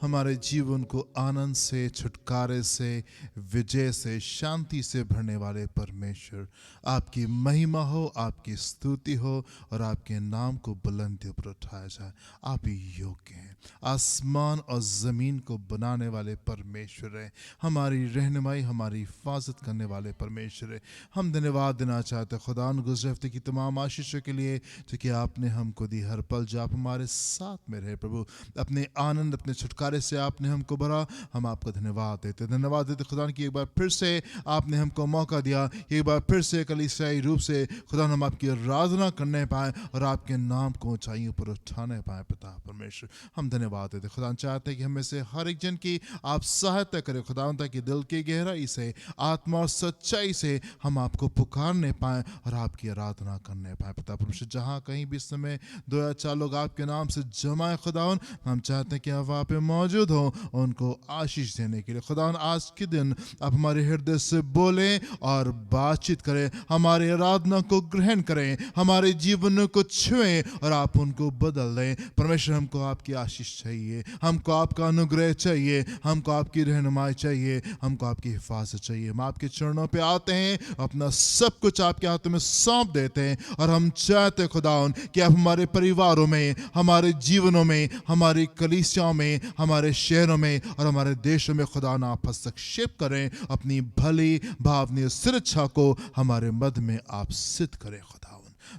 हमारे जीवन को आनंद से, छुटकारे से, विजय से, शांति से भरने वाले परमेश्वर, आपकी महिमा हो, आपकी स्तुति हो और आपके नाम को बुलंदी पर उठाया जाए। आप ही योग्य हैं। आसमान और ज़मीन को बनाने वाले परमेश्वर है, हमारी रहनुमाई, हमारी हिफाजत करने वाले परमेश्वर है। हम धन्यवाद देना चाहते हैं खुदा गुज़रे हफ्ते की तमाम आशीषों के लिए जो कि आपने हमको दी। हर पल जो आप हमारे साथ में रहे प्रभु, अपने आनंद, अपने छुटकारे से आपने हमको भरा। हम आपका धन्यवाद देते खुदा कि एक बार फिर से आपने हमको मौका दिया, एक बार फिर से कलीसियाई रूप से खुदा हम आपकी आराधना करने पाए और आपके नाम को ऊंचाइयों पर उठाने पाए। पिता परमेश्वर, हम धन्यवाद देते खुदा, चाहते हैं कि हमें से हर एक जन की आप सहायता करें खुदा, ताकि दिल की गहराई से, आत्मा और सच्चाई से हम आपको पुकारने पाएं और आपकी आराधना करने पाएं। पिता परमेश्वर, जहाँ कहीं भी इस समय 2 या 4 लोग आपके नाम से जमाए खुदावन, हम चाहते हैं कि आप वहाँ पे मौजूद हो उनको आशीष देने के लिए। खुदावन, आज के दिन आप हमारे हृदय से बोलें और बातचीत करें, हमारी आराधना को ग्रहण करें, हमारे जीवन को छुएं और आप उनको बदल दें। परमेश्वर, हमको आपकी आशीष चाहिए, हमको आपका अनुग्रह चाहिए, हमको आपकी रहनुमाई चाहिए, हमको आपकी हिफाजत चाहिए। हम आपके चरणों पे आते हैं, अपना सब कुछ आपके हाथों में सौंप देते हैं और हम चाहते हैं खुदावन कि आप हमारे परिवारों में, हमारे जीवनों में, हमारी कलीसियाओं में, हमारे शहरों में और हमारे देशों में खुदा ना आप हस्तक्षेप करें। अपनी भली भावनीय सुरक्षा को हमारे मध्य में आप सिद्ध करें। खुदावन,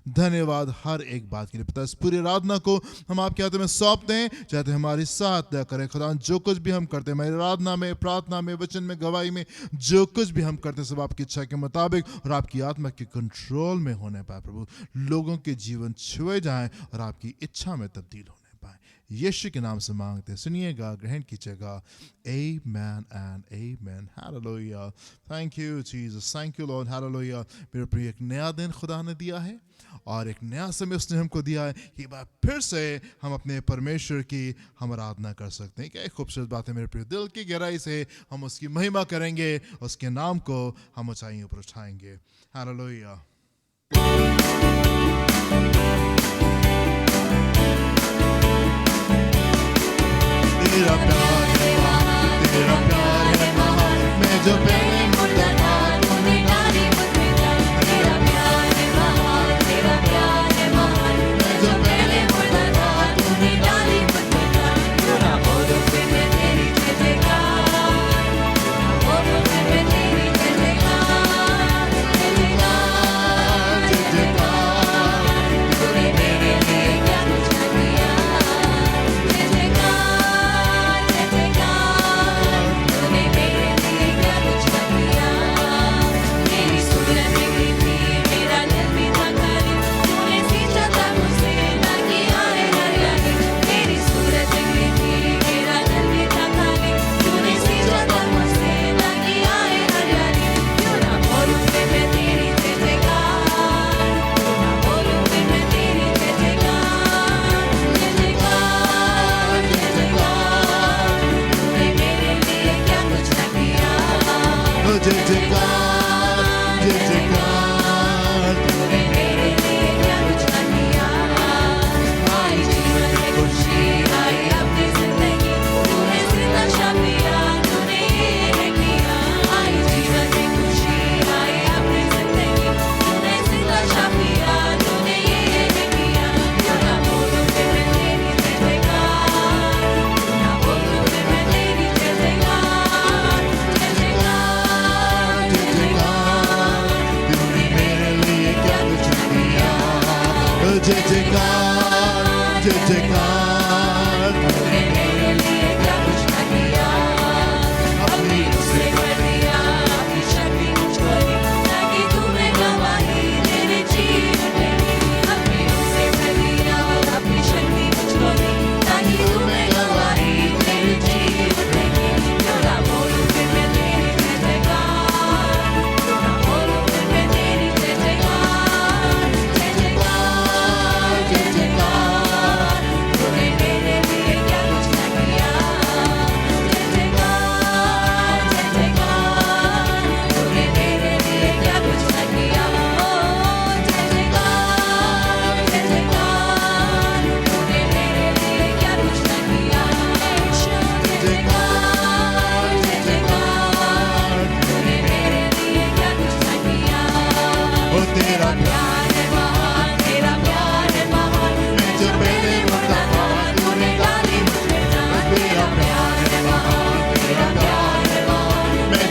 धन्यवाद हर एक बात के लिए। पिता, इस पूरी आराधना को हम आपके हाथों में सौंपते हैं, चाहते हमारी सहायता करें खुदा। जो कुछ भी हम करते हैं, हमारी आराधना में, प्रार्थना में, वचन में, गवाही में, जो कुछ भी हम करते हैं सब आपकी इच्छा के मुताबिक और आपकी आत्मा के कंट्रोल में होने पाए। प्रभु, लोगों के जीवन छुए जाएं और आपकी इच्छा में तब्दील होने पाए। यीशु के नाम से मांगते हैं, सुनिएगा, ग्रहण कीजिएगा। Amen and amen. Hallelujah. Thank you Jesus. Thank you Lord. Hallelujah. मेरे प्रिय, एक नया दिन खुदा ने दिया है और एक नया समय उसने हमको दिया है कि बार फिर से हम अपने परमेश्वर की हम आराधना कर सकते हैं। क्या एक खूबसूरत बात है मेरे प्रिय। दिल की गहराई से हम उसकी महिमा करेंगे, उसके नाम को हम ऊंचाइयों पर उठाएंगे। हालेलुया। तेरा प्यार है महान, तेरा प्यार है महान, मैं जो पहले मुर्दा था तूने गाली मुझ में डाल। तेरा प्यार है महान, तेरा प्यार है महान, मैं जो पहले मुर्दा था तूने गाली मुझ में डाल। तेरा बोलो फिर मैं तेरी जय जयकार, बोलो फिर मैं तेरी जय जयकार, जय जयकार, जय जयकार। तूने मेरे लिए क्या कुछ न किया, जय जयकार।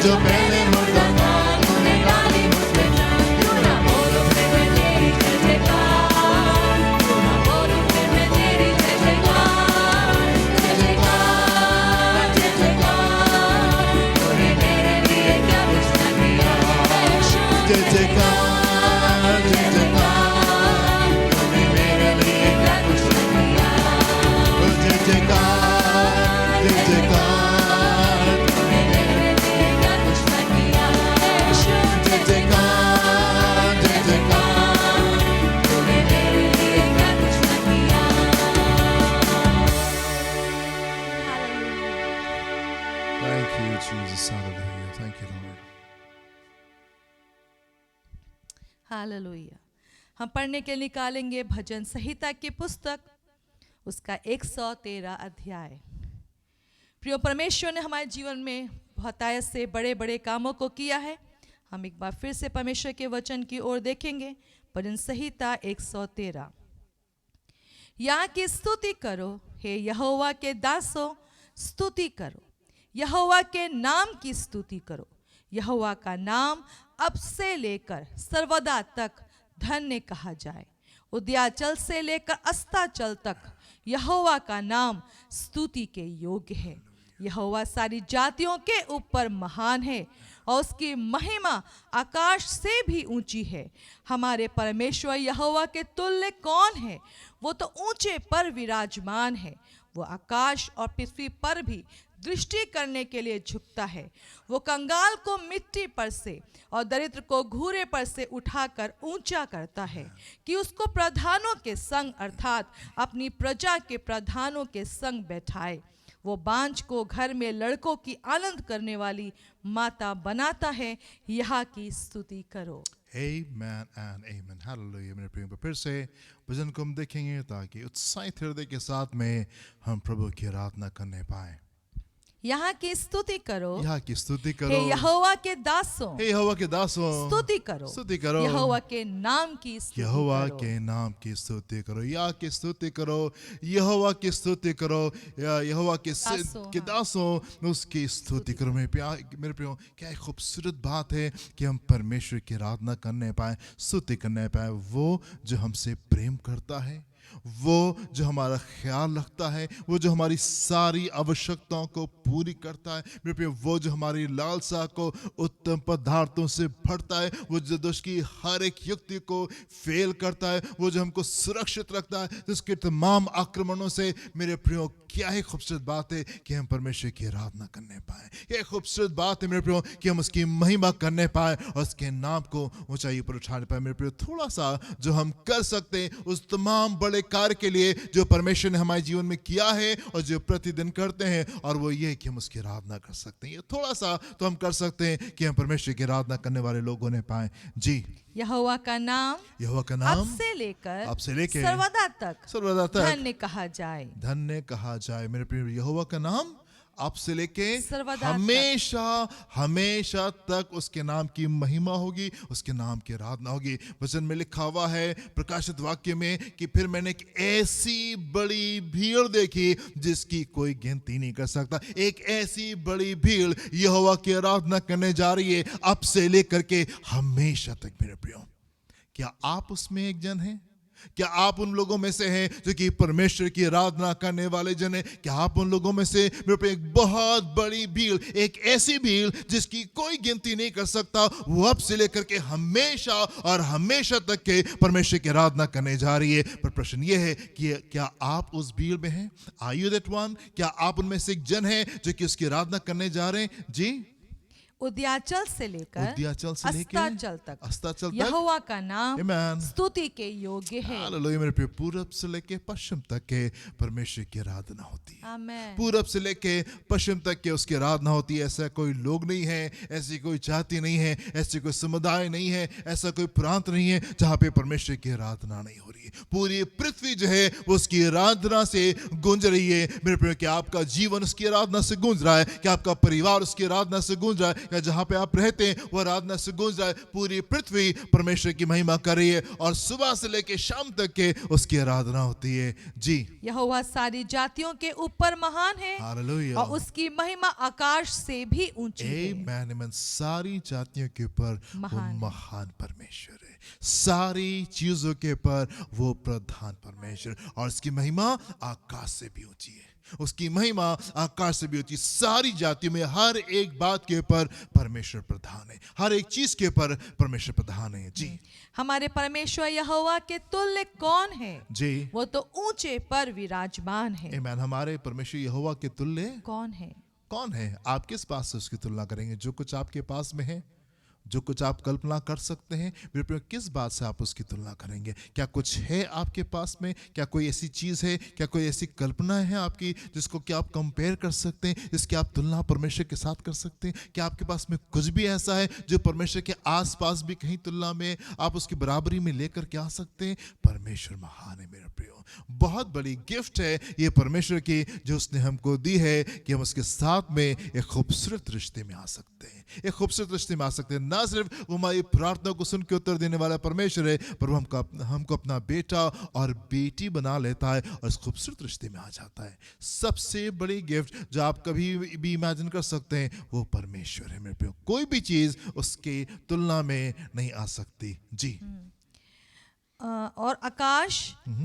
जो पहले मुर्दा था तूने डाली मुझे जान, क्यों ना बोलूं फिर मैं तेरी जय जयकार, क्यों ना बोलूं फिर मैं तेरी जय जयकार, जय जयकार, जय जयकार, तूने मेरे लिए क्या कुछ न किया है यीशु, जय जयकार जय जयकार तूने मेरे लिए क्या कुछ न किया, जय जयकार जय जयकार तूने मेरे लिए क्या कुछ न किया है यीशु, जय जयकार जय जयकार तूने मेरे लिए क्या कुछ न किया। Thank you, Jesus. Hallelujah. Thank you, Lord. Hallelujah. हम पढ़ने के लिए निकालेंगे भजन संहिता की पुस्तक, उसका 113 अध्याय। प्रिय परमेश्वर ने हमारे जीवन में बहुतायत से बड़े बड़े कामों को किया है। हम एक बार फिर से परमेश्वर के वचन की ओर देखेंगे। भजन संहिता 113। यहाँ की स्तुति करो हे यहोवा के दासों, स्तुति करो, यहोवा के नाम की स्तुति करो। यहोवा का नाम अब से लेकर सर्वदा तक धन्य कहा जाए। उदयाचल से लेकर अस्ताचल तक यहोवा का नाम स्तुति के योग्य है। यहोवा सारी जातियों के ऊपर महान है और उसकी महिमा आकाश से भी ऊंची है। हमारे परमेश्वर यहोवा के तुल्य कौन है? वो तो ऊंचे पर विराजमान है। वो आकाश और पृथ्वी पर भी दृष्टि करने के लिए झुकता है। वो कंगाल को मिट्टी पर से और दरिद्र को घूरे पर से उठाकर ऊंचा करता है कि उसको प्रधानों के संग अर्थात अपनी प्रजा के प्रधानों के संग बैठाए। वो बांझ को घर में लड़कों की आनंद करने वाली माता बनाता है। यहाँ की स्तुति करो। Amen and amen. Hallelujah. मेरे प्रिय फिर से भजन को हम देखेंगे ताकि उत्साहित हृदय के साथ में हम प्रभु की आराधना करने पाए। यहाँ की स्तुति करो यहाँ की स्तुति करो हे यहोवा के दासों, हे यहोवा के दासों, स्तुति करो, स्तुति करो यहोवा के नाम की स्तुति यहोवा करो। के नाम की स्तुति करो। यहाँ की स्तुति करो, यहोवा की स्तुति करो, यहोवा के दासों, दासों उसकी स्तुति करो। मेरे प्रियो, क्या एक खूबसूरत बात है कि हम परमेश्वर की आराधना करने पाए, स्तुति करने पाए। वो जो हमसे प्रेम करता है, वो जो हमारा ख्याल रखता है, वो जो हमारी सारी आवश्यकताओं को पूरी करता है। मेरे प्रिय, वो जो हमारी लालसा को उत्तम पदार्थों से भरता है, वो जो उसकी हर एक युक्ति को फेल करता है, वो जो हमको सुरक्षित रखता है उसके तमाम आक्रमणों से। मेरे प्रियो, क्या ही खूबसूरत बात है कि हम परमेश्वर की आराधना करने पाए। क्या खूबसूरत बात है मेरे प्रियो कि हम उसकी महिमा करने पाए और उसके नाम को ऊंचाई पर उठाने पाए। मेरे प्रियो, थोड़ा सा जो हम कर सकते हैं उस तमाम बड़े कार्य के लिए जो परमेश्वर ने हमारे जीवन में किया है और जो प्रतिदिन करते हैं, और वो ये कि हम उसकी आराधना कर सकते हैं। ये थोड़ा सा तो हम कर सकते हैं कि हम परमेश्वर की आराधना करने वाले लोगों ने पाए। जी, यहोवा का नाम अब से लेकर सर्वदा तक धन्य कहा जाए। धन्य कहा जाए। मेरे प्रिय, यहोवा का नाम अब से लेके सर्वदा हमेशा हमेशा तक उसके नाम की महिमा होगी, उसके नाम की आराधना होगी। वचन में लिखा हुआ है प्रकाशित वाक्य में कि फिर मैंने एक ऐसी बड़ी भीड़ देखी जिसकी कोई गिनती नहीं कर सकता। एक ऐसी बड़ी भीड़ यहोवा की आराधना करने जा रही है अब से लेकर के हमेशा तक। मेरे प्रियो, क्या आप उसमें एक जन हैं? क्या आप उन लोगों में से हैं जो कि परमेश्वर की आराधना करने वाले जन हैं? क्या आप उन लोगों में से? मेरे पे एक बहुत बड़ी भीड़, एक ऐसी भीड़ जिसकी कोई गिनती नहीं कर सकता, वो अब से लेकर के हमेशा और हमेशा तक के परमेश्वर की आराधना करने जा रही है। पर प्रश्न ये है कि क्या आप उस भीड़ में हैं? Are you that one? क्या आप उनमें से एक जन हैं जो कि उसकी आराधना करने जा रहे हैं? जी, उदयाचल से लेकर अस्ताचल तक यहोवा का नाम स्तुति के योग्य है। हालेलुया। मेरे प्रिय, पूरब से लेके पश्चिम तक के परमेश्वर की आराधना होती है। आमीन। पूरब से लेके पश्चिम तक के उसकी आराधना होती है। ऐसा कोई लोग नहीं है, ऐसी कोई जाति नहीं है, ऐसी कोई समुदाय नहीं है, ऐसा कोई प्रांत नहीं है जहाँ पे परमेश्वर की आराधना नहीं हो रही है। पूरी पृथ्वी जो है वो उसकी आराधना से गूंज रही है। मेरे प्रिय, क्या आपका जीवन उसकी आराधना से गूंज रहा है? क्या आपका परिवार उसकी आराधना से गूंज रहा है? या जहाँ पे आप रहते हैं वो आराधना से गूंज जाए, पूरी पृथ्वी परमेश्वर की महिमा कर रही है और सुबह से लेकर शाम तक के उसकी आराधना होती है। जी, यहोवा सारी जातियों के ऊपर महान है हालेलुया, और उसकी महिमा आकाश से भी ऊंची है। आमेन, आमेन। सारी जातियों के ऊपर वो महान है। महान परमेश्वर है, सारी चीजों के ऊपर वो प्रधान परमेश्वर, और उसकी महिमा आकाश से भी ऊंची है, उसकी महिमा आकाश से भी ऊंची। सारी जातियों में हर एक बात के ऊपर परमेश्वर प्रधान है, हर एक चीज के ऊपर परमेश्वर प्रधान है। जी, हमारे परमेश्वर यहोवा के तुल्य कौन है? जी, वो तो ऊंचे पर विराजमान है। आमेन। हमारे परमेश्वर यहोवा के तुल्य कौन है? कौन है? आप किस बात से उसकी तुलना करेंगे? जो कुछ आपके पास में है, जो कुछ आप कल्पना कर सकते हैं, मेरे प्रिय, किस बात से आप उसकी तुलना करेंगे? क्या कुछ है आपके पास में? क्या कोई ऐसी चीज़ है, क्या कोई ऐसी कल्पना है आपकी जिसको क्या आप कंपेयर कर सकते हैं, जिसकी आप तुलना परमेश्वर के साथ कर सकते हैं? क्या आपके पास में कुछ भी ऐसा है जो परमेश्वर के आसपास भी कहीं तुलना में आप उसकी बराबरी में लेकर के आ सकते हैं? परमेश्वर महान है मेरे प्रियो, बहुत बड़ी गिफ्ट है ये परमेश्वर की जो उसने हमको दी है कि हम उसके साथ में एक खूबसूरत रिश्ते में आ सकते हैं, एक खूबसूरत रिश्ते में आ सकते हैं। ना सिर्फ वो हमारी प्रार्थना को सुन के उत्तर देने वाला परमेश्वर है, पर वो हमको अपना बेटा और बेटी बना लेता है और इस खूबसूरत रिश्ते में आ जाता है। सबसे बड़ी गिफ्ट जो आप कभी भी इमेजिन कर सकते हैं वो परमेश्वर है मेरे प्रियो, कोई भी चीज उसकी तुलना में नहीं आ सकती। जी, और आकाश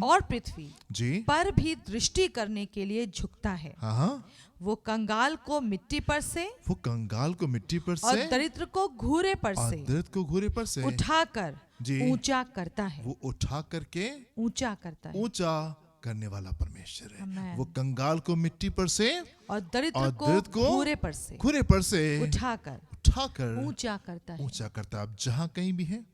और पृथ्वी जी, पर भी दृष्टि करने के लिए झुकता है। हाँ हाँ, वो कंगाल को मिट्टी पर से वो कंगाल को मिट्टी पर और से दरिद्र को घूरे पर और से दर्द को घूरे पर से उठाकर जी, ऊंचा करता है। वो उठा करके ऊंचा करता है ऊंचा करने वाला परमेश्वर है। आमेन। वो कंगाल को मिट्टी पर से और दरिद्र और को दर्द को घूरे पर से घूरे पर से उठाकर उठाकर ऊंचा करता है। ऊंचा करता है। आप जहां कहीं भी हैं,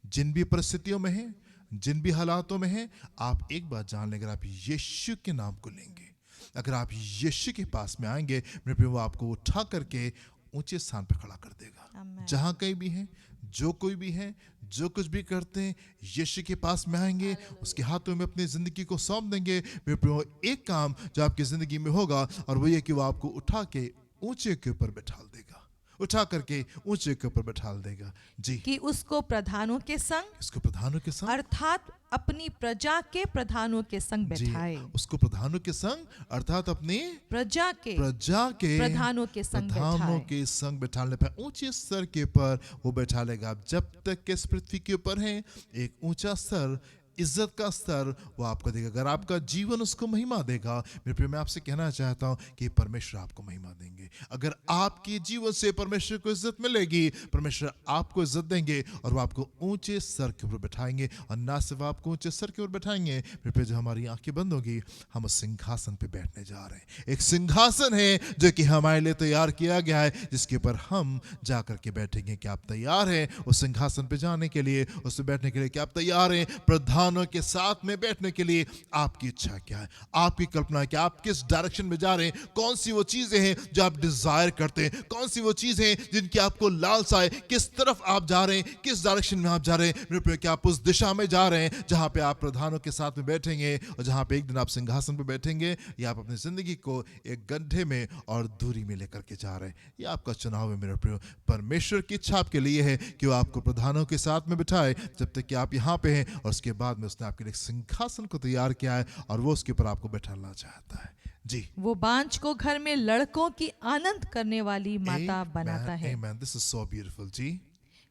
जिन भी परिस्थितियों में हैं, जिन भी हालातों में हैं, आप एक बात जान लें, अगर आप यीशु के नाम को लेंगे, अगर आप यीशु के पास में आएंगे, मेरे प्रिय, वो आपको उठा करके ऊंचे स्थान पर खड़ा कर देगा। आमेन। जहां कहीं भी हैं, जो कोई भी है, जो कुछ भी करते हैं, यीशु के पास में आएंगे, उसके हाथों में अपनी जिंदगी को सौंप देंगे। मेरे प्रिय, एक काम जो आपकी जिंदगी में होगा और वो ये कि वो आपको उठा के ऊंचे के ऊपर बैठा देगा, उठा करके ऊंचे के ऊपर बैठा देगा। जी, कि उसको प्रधानों के संग इसको प्रधानों के संग, अर्थात अपनी प्रजा के प्रधानों के संग जी, बैठाए। उसको प्रधानों के संग अर्थात अपनी प्रजा के प्रजा के प्रधानों के संग प्रधानों बैठाए। के संग बैठाने पर ऊंचे स्तर के ऊपर वो बैठा लेगा। आप जब तक के इस पृथ्वी के ऊपर हैं, एक ऊंचा स्तर, इज्जत का स्तर वो आपको देगा। अगर आपका जीवन उसको महिमा देगा, मेरे प्रिय, मैं आपसे कहना चाहता हूं कि परमेश्वर आपको महिमा देंगे। अगर आपके जीवन से परमेश्वर को इज्जत मिलेगी, परमेश्वर आपको इज्जत देंगे और वो आपको ऊंचे स्तर के ऊपर बैठाएंगे। और ना सिर्फ आपको ऊंचे स्तर के ऊपर बैठाएंगे, मेरे प्रिय, जब हमारी आंखें बंद होगी, हम उस सिंहासन पे बैठने जा रहे हैं। एक सिंहासन है जो कि हमारे लिए तैयार किया गया है, जिसके ऊपर हम जा करके बैठेंगे। क्या आप तैयार हैं उस सिंहासन पे जाने के लिए, उस पे बैठने के लिए? क्या आप तैयार हैं प्रधानों के साथ में बैठने के लिए? आपकी इच्छा क्या है, आपकी कल्पना है कि आप किस डायरेक्शन में जा रहे हैं? कौन सी वो चीजें हैं जो आप डिजायर करते हैं? कौन सी वो चीजें जिनकी आपको लालसा है? किस तरफ आप जा रहे हैं, किस डायरेक्शन में आप जा रहे हैं? मेरे प्रिय, क्या आप उस दिशा में जा रहे हैं जहां पे आप प्रधानों के साथ में बैठेंगे और जहां पे एक दिन आप सिंहासन पे बैठेंगे, या आप अपनी जिंदगी को एक गड्ढे में और दूरी में लेकर के जा रहे हैं? ये आपका चुनाव है मेरे प्रिय। परमेश्वर की इच्छा आपके लिए है कि वो आपको प्रधानों के साथ में बिठाए जब तक कि आप यहाँ पे हैं, और उसके बाद में उसने आपके लिए सिंहासन को तैयार किया है और वो उसके ऊपर आपको बैठाना चाहता है। जी, वो बांझ को घर में लड़कों की आनंद करने वाली माता बनाता है। Amen. This is so beautiful. जी,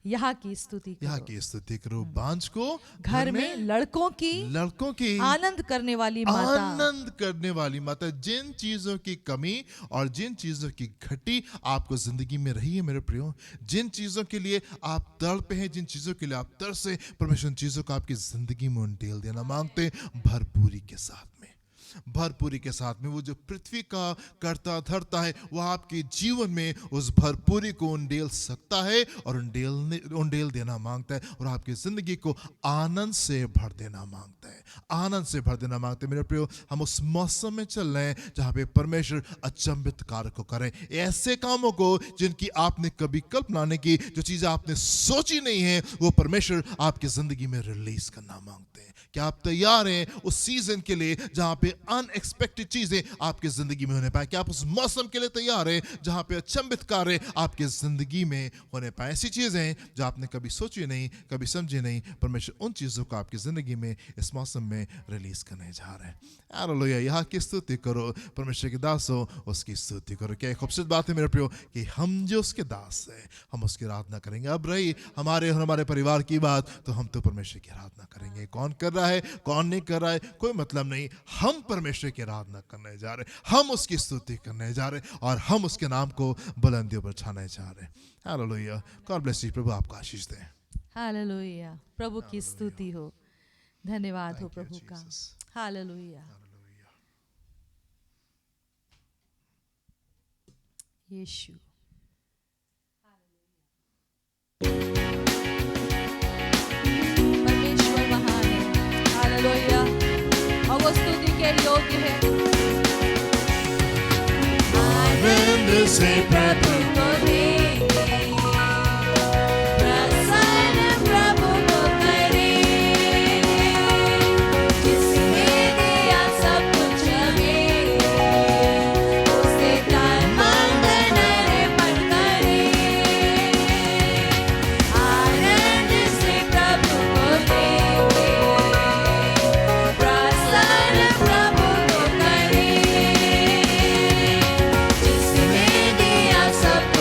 यहाँ की स्तुति यहाँ करो। की स्तुति करो। बांझ को घर में लड़कों की आनंद करने वाली माता। आनंद करने वाली माता। जिन चीजों की कमी और जिन चीजों की घटी आपको जिंदगी में रही है मेरे प्रियो, जिन चीजों के लिए आप तड़पे हैं, जिन चीजों के लिए आप तरसे, परमेश्वर उन चीजों को आपकी जिंदगी में उंडेल देना मांगते हैं भरपूरी के साथ में, भरपूरी के साथ में। वो जो पृथ्वी का करता धरता है, वो आपके जीवन में उस भरपूरी को उंडेल सकता है और उंडेल देना मांगता है, और आपकी जिंदगी को आनंद से भर देना मांगता है, आनंद से भर देना मांगते हैं मेरे प्रियो। हम उस मौसम में चल रहे हैं जहां पे परमेश्वर अचंभित कार्य को करें, ऐसे कामों को जिनकी आपने कभी कल्पना नहीं की, जो चीजें आपने सोची नहीं है, वो परमेश्वर आपकी जिंदगी में रिलीज करना मांगते हैं। क्या आप तैयार हैं उस सीजन के लिए जहां पे अनएक्सपेक्टेड चीजें आपकी जिंदगी में होने पाए। क्या आप उस मौसम के लिए तैयार हैं जहां पे अचंभित कार्य आपकी जिंदगी में होने पाए? ऐसी चीजें जो आपने कभी सोची नहीं, कभी समझी नहीं, परमेश्वर उन चीजों को आपकी जिंदगी में इस मौसम में रिलीज करने जा रहे हैं। हालेलुया। यहाँ की स्तुति करो, परमेश्वर के दास हो, उसकी स्तुति करो। क्या एक खूबसूरत बात है मेरे प्रियो कि हम जो उसके दास हैं, हम उसकी आराधना करेंगे। अब रही हमारे और हमारे परिवार की बात, तो हम तो परमेश्वर की आराधना करेंगे। कौन कर रहा है, कौन नहीं कर रहा है, कोई मतलब नहीं। हम परमेश्वर की आराधना करने जा रहे हैं, हम उसकी स्तुति करने जा रहे हैं और हम उसके नाम को बुलंदियों पर छाने जा रहे हैं। हालेलुया। God bless you. प्रभु आपको आशीष दें। हालेलुया। प्रभु की स्तुति हो, धन्यवाद हो Thank you, प्रभु का। Jesus. हालेलुया। Hallelujah. यीशु। परमेश्वर महान है। हालेलुया। और वो स्तुति के योग्य है। आनंद से प्रभु को देंगे, प्रसन्न प्रभु को करेंगे, जिसने दिया सब कुछ हमें, उसे तन मन धन अर्पण करें। आनंद से प्रभु को देंगे, प्रसन्न प्रभु को करें, जिसने दिया सब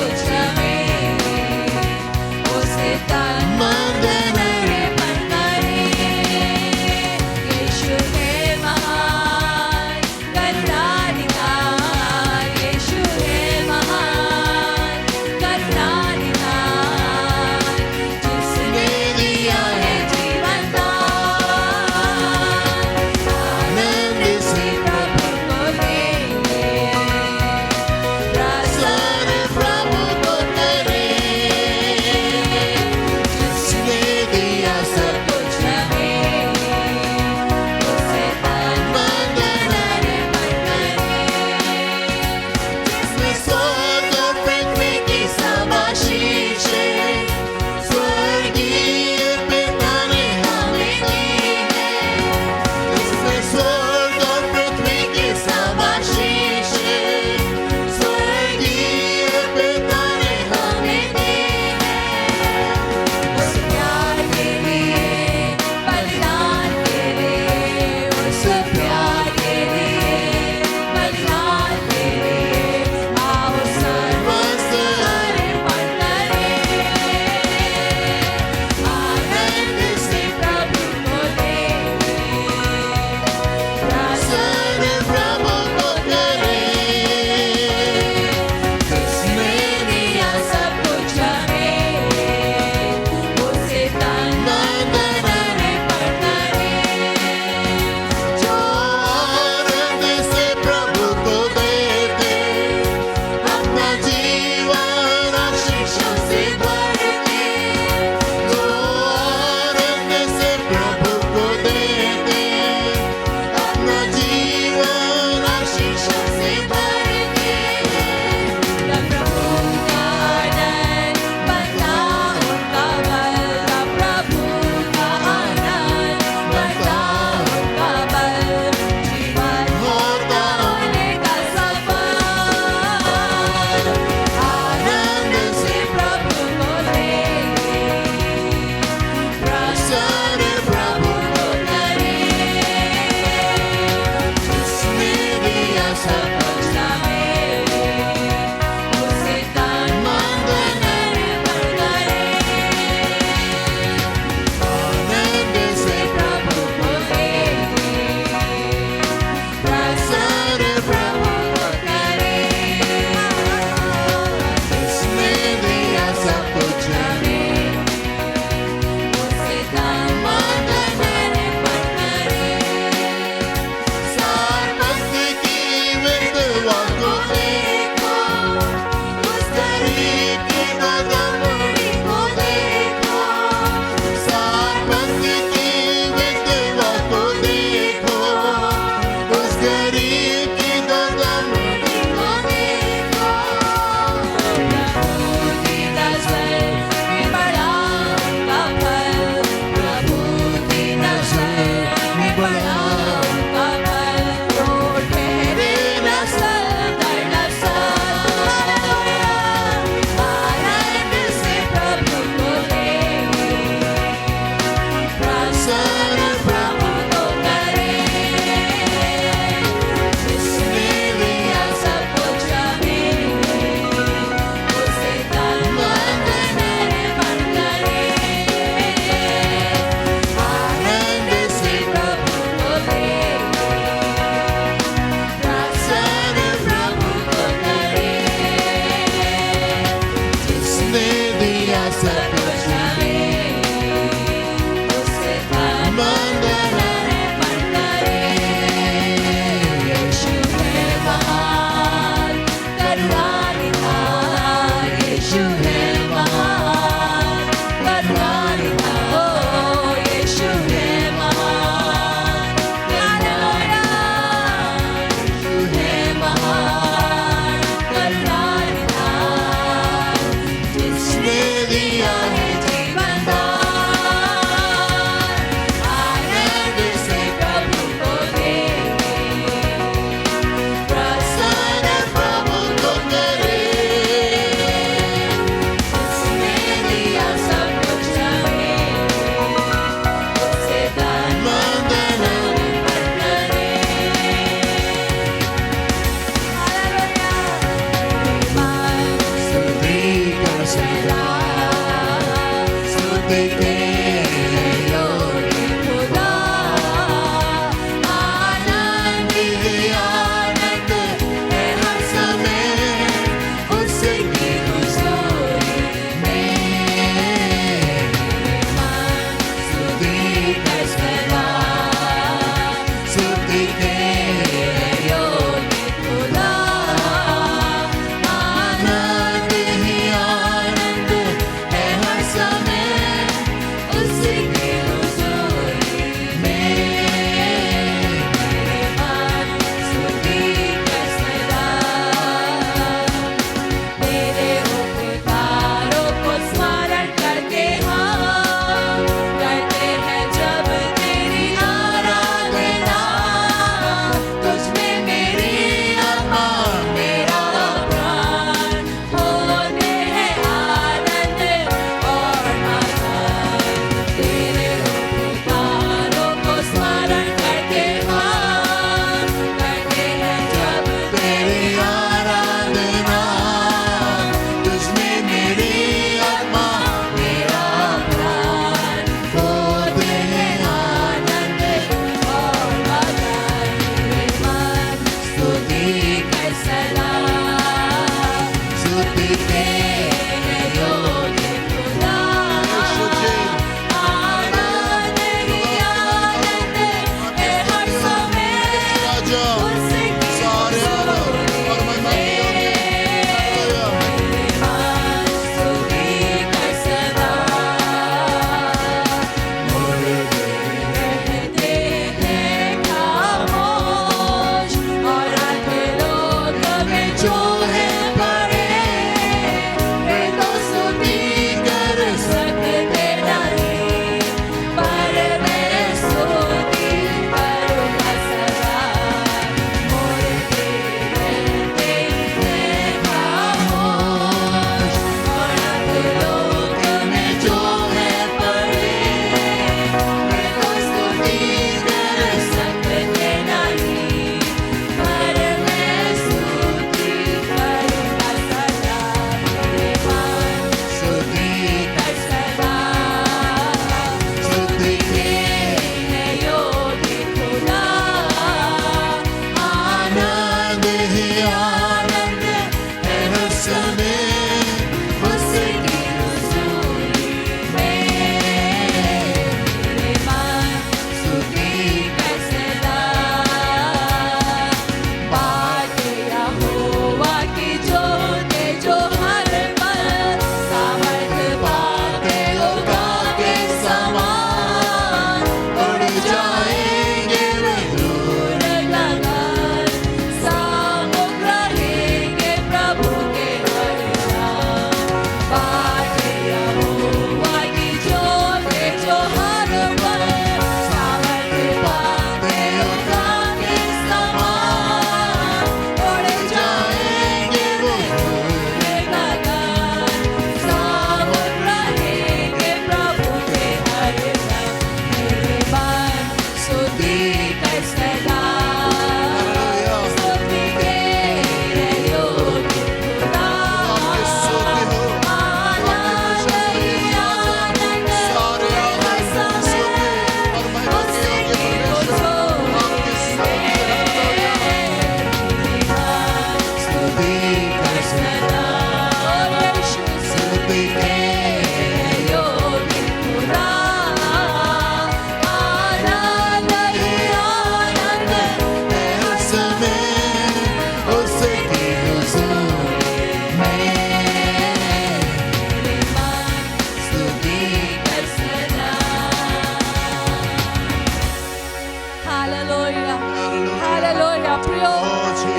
हो।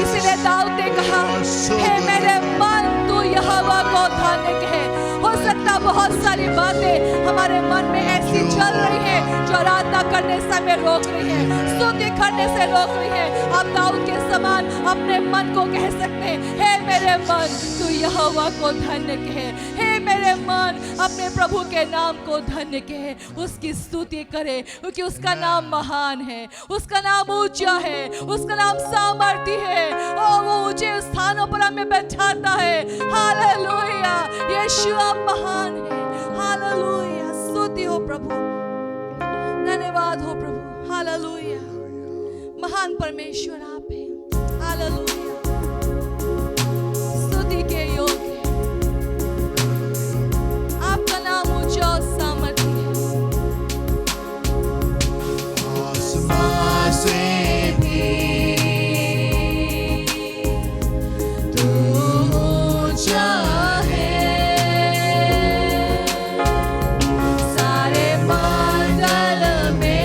इसलिए दाऊद ने कहा, हे मेरे मन तू यहोवा को धन्य कहे। हो सकता बहुत सारी बातें हमारे मन में ऐसी चल रही है जो आराधना करने से हमें रोक रही है, स्तुति करने से रोक रही है। आप दाऊद के समान अपने मन को कह सकते हैं, हे मेरे मन तू यहोवा को धन्य कहे। हे मेरे मन अपने प्रभु के नाम को धन्य कहे, उसकी स्तुति करे, क्योंकि उसका नाम महान है, उसका नाम ऊंचा है, उसका नाम सामर्थी है और वो ऊंचे स्थानों पर हमें बैठाता है। हालेलुया, यीशु आप महान है। हालेलुया, स्तुति हो प्रभु, धन्यवाद हो प्रभु। हालेलुया, महान परमेश्वर आप हैं। हालेलुया, स्तुति के योग्य आपका नाम ऊंचा और सामर्थी है। आसमां से भी तू ऊंचा है, सारे मंडल में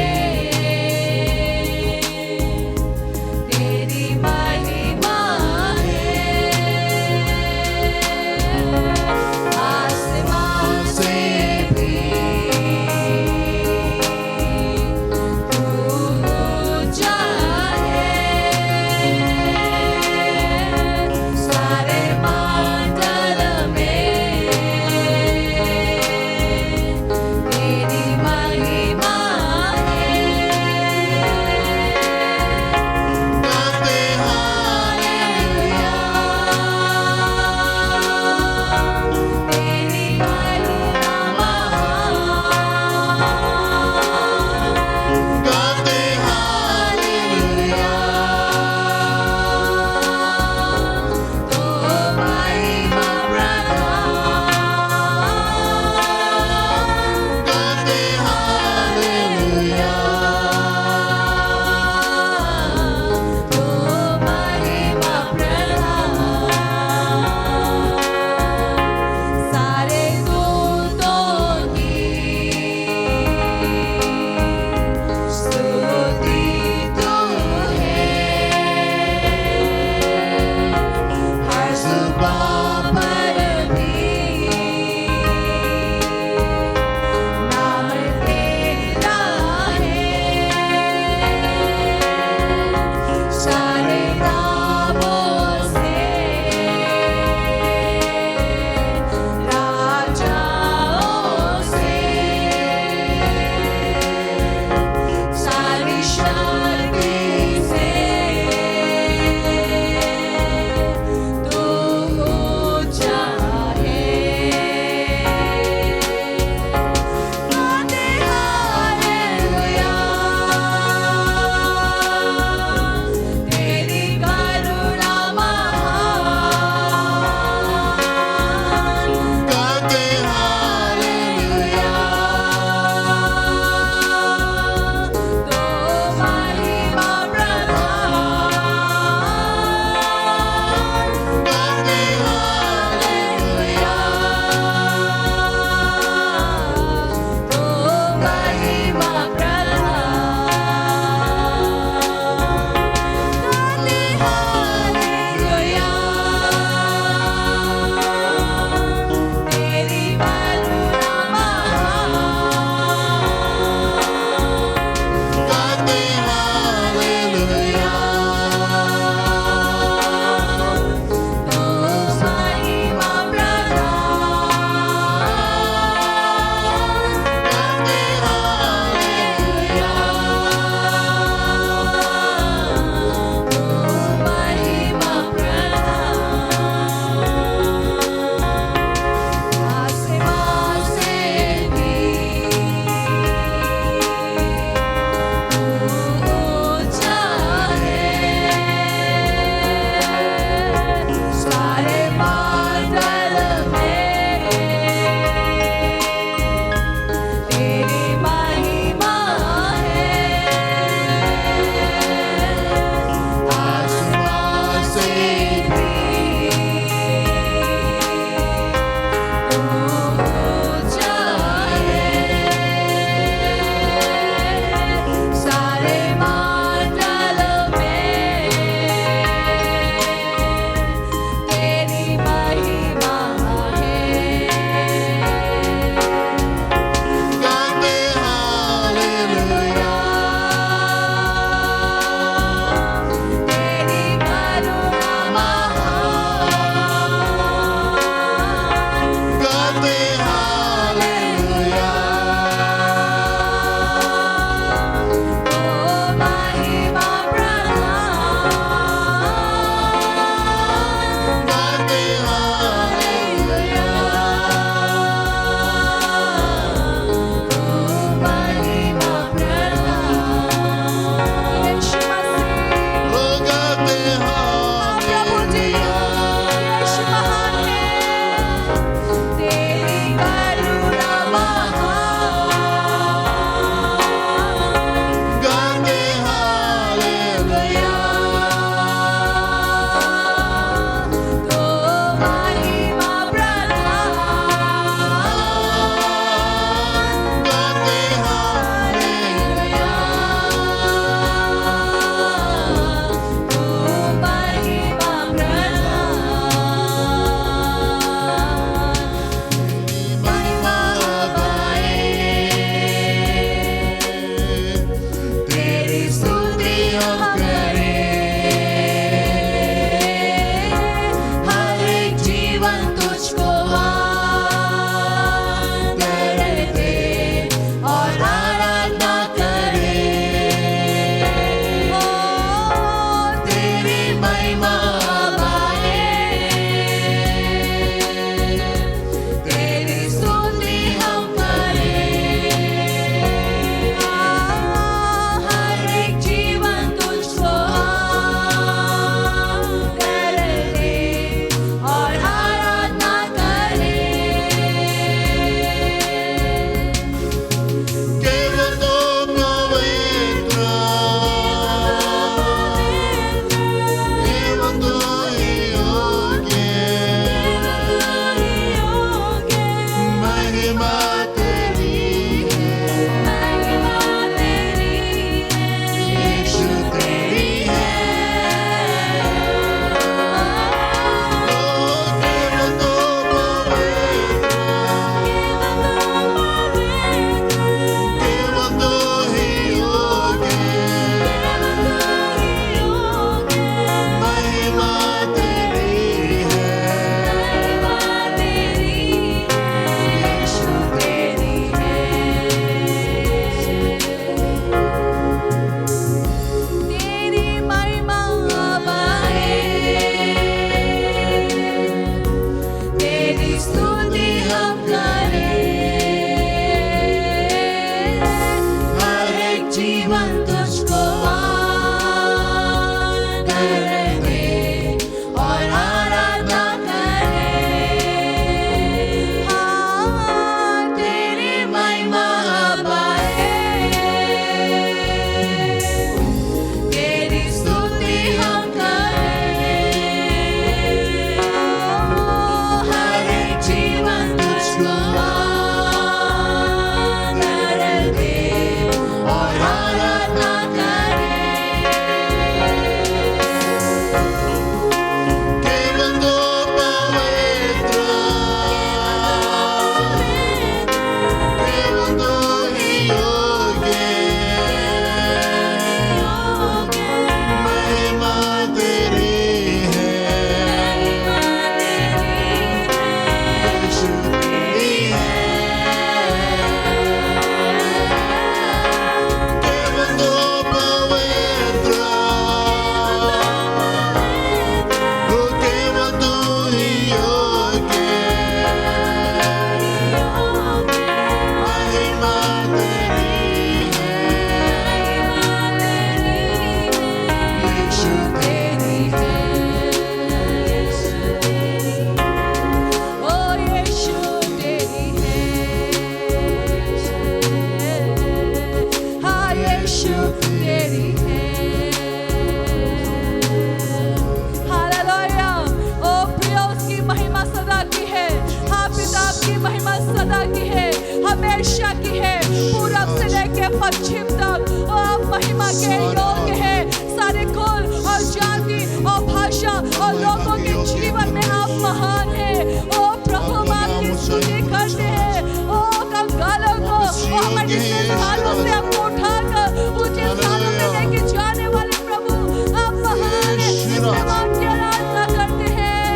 हमेशा की है, पूरब से लेके पश्चिम तक। ओ आप महिमा के योग्य है। सारे कुल और जाति और भाषा और लोगों के जीवन में आप महान हैं। ओ प्रभु हम आपकी स्तुति करते हैं। ओ कंगालों को हमारे निचले स्थानों से आपको उठाकर ऊंचे स्थानों में लेके जाने वाले प्रभु आप महान हैं। इसलिए हम आपकी आराधना करते हैं।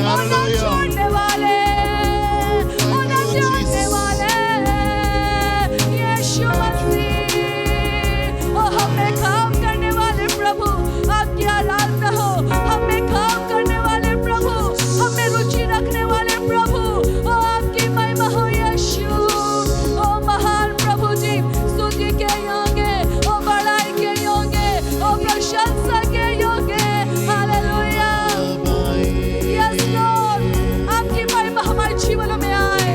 और ना छोड़ने वाले, और ना छोड़ने वाले यीशु मसीह। ओ हमें काम करने वाले प्रभु आपकी आराधना हो। हमें काम करने वाले प्रभु, हमें रुचि रखने वाले प्रभु ओ आपकी महिमा हो यीशु। ओ महान प्रभु जी, स्तुति के योग्य, ओ बड़ाई के योग्य, ओ प्रशंसा के योग्य। हालेलुया, यस लॉर्ड, आपकी महिमा हमारे जीवन में आए।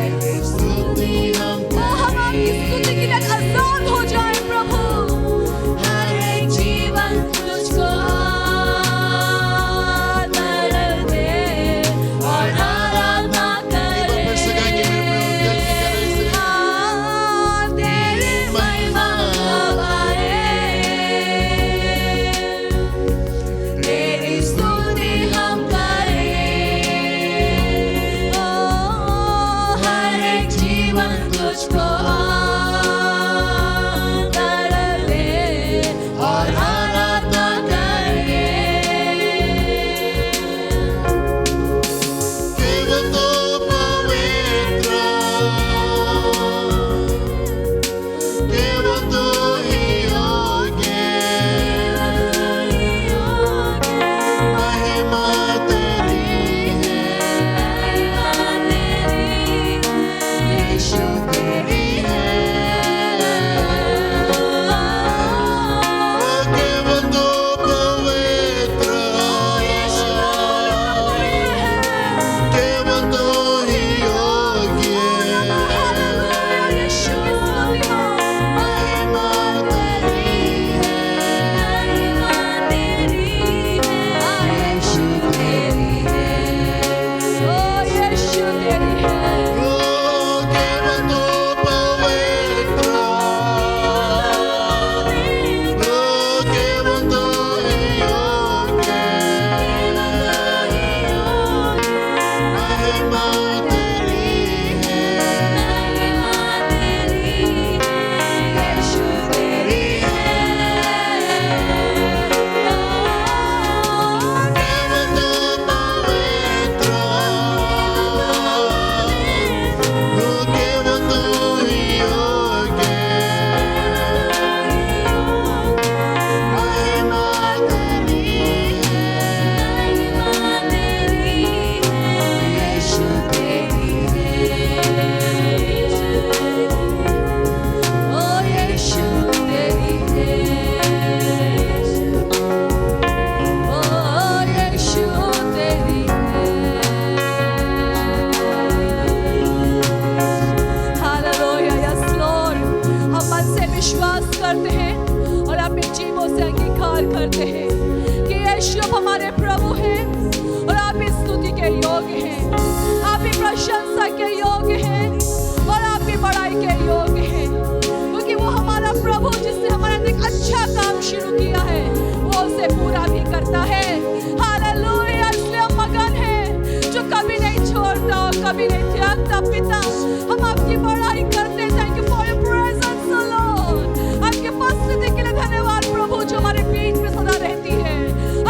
ओ हम आपकी स्तुति के लिए आजाद हो जाए प्रभु। हर एक जीवन तुझको आदर दे और आराधना करे। हाँ, तेरी महिमा गाए, तेरी स्तुति हम करें। ओ हर एक जीवन तुझको आदर दे और आराधना करे। विश्वास करते हैं और अपने जीवों से अंगीकार करते हैं कि यीशु हमारे प्रभु हैं और आप इस स्तुति के योग्य हैं, आप ही प्रशंसा के योग्य हैं और आप ही बड़ाई के योग्य हैं, क्योंकि वो हमारा प्रभु जिसने हमारे अंदर एक अच्छा काम शुरू किया है वो उसे पूरा भी करता है। हालेलुया, इसलिए हम मगन हैं जो कभी नहीं छोड़ता और कभी नहीं त्यागता। पिता, हम आपकी बड़ाई करते हैं। Thank you for your presence O Lord. आपके उपस्थिति के लिए धन्यवाद प्रभु जो हमारे बीच में सदा रहती है।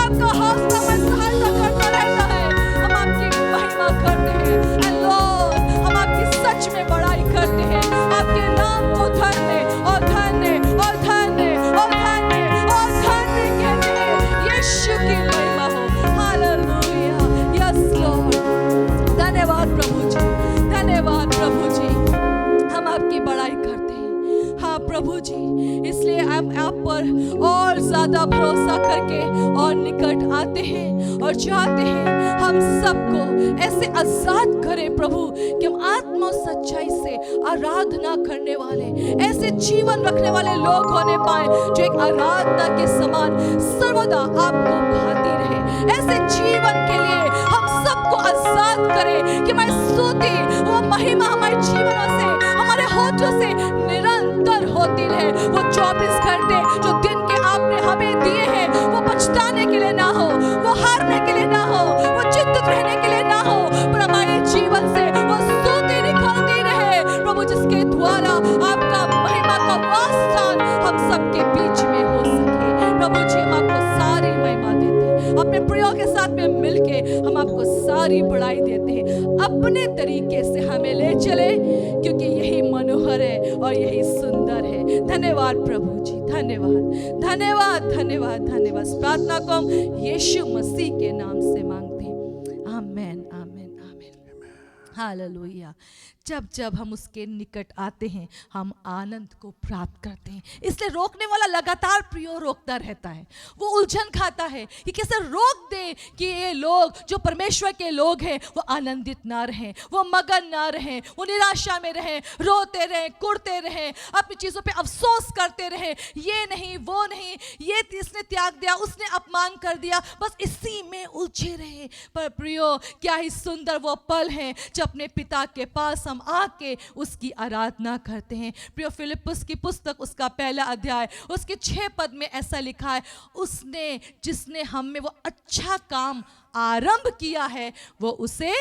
आपका हौसला हमें सहायता करता रहता है। हम आपकी महिमा करते हैं एंड लॉर्ड, हम आपकी सच में बड़ाई करते हैं। आपके नाम को धन्य और धन्य और धन्य और धन्य और धन्य कहते हैं। यीशु की महिमा हो। Hallelujah, yes Lord. धन्यवाद प्रभु जी, धन्यवाद प्रभु जी। हम आपकी बड़ाई करते हैं। हाँ प्रभु जी, इसलिए हम आप पर और ज्यादा भरोसा करके और निकट आते हैं और चाहते हैं हम सबको ऐसे आजाद करें प्रभु कि हम आत्मा और सच्चाई से आराधना करने वाले, ऐसे जीवन रखने वाले लोग होने पाए जो एक आराधना के समान सर्वदा आपको भाती रहे। ऐसे जीवन के लिए हम सबको आजाद करें कि हमारी स्तुति वो महिमा हमारे जीवनों से, हमारे होठों से निरंतर होती रहे। वो 24 घंटे जो दिन के आपने हमें दिए हैं, वो पछताने के लिए ना हो, वो हारने के लिए ना हो, वो चिंतित रहने के लिए ना हो, पर हमारे जीवन से वो स्तुति निकलती रहे प्रभु, जिसके द्वारा आपका महिमा का वास्थान हम सबके बीच में हो सके। प्रभु जी, हम आपको सारी महिमा देते हैं, अपने प्रियो के साथ में मिलके हम आपको सारी बड़ाई देते हैं। अपने तरीके से हमें ले चले, क्योंकि यही मनोहर है और यही सुंदर है। धन्यवाद प्रभु जी, धन्यवाद धन्यवाद धन्यवाद धन्यवाद। इस प्रार्थना को हम यीशु मसीह के नाम से मांगते हैं। आमेन आमेन आमेन। हालेलुया। जब जब हम उसके निकट आते हैं, हम आनंद को प्राप्त करते हैं। इसलिए रोकने वाला लगातार प्रियो रोकता रहता है। वो उलझन खाता है कि कैसे रोक दे कि ये लोग जो परमेश्वर के लोग हैं वो आनंदित ना रहें, वो मगन ना रहें, वो निराशा में रहें, रोते रहें, कुड़ते रहें, अपनी चीज़ों पे अफसोस करते रहें। ये नहीं, वो नहीं, ये इसने त्याग दिया, उसने अपमान कर दिया, बस इसी में उलझे रहे। पर प्रियो, क्या ही सुंदर वो पल है जब अपने पिता के पास हम आके उसकी आराधना करते हैं। प्रियो, फिलिप्पुस की पुस्तक उसका 1 अध्याय उसके 6 पद में ऐसा लिखा है, उसने जिसने हम में वो अच्छा काम आरंभ किया है वो उसे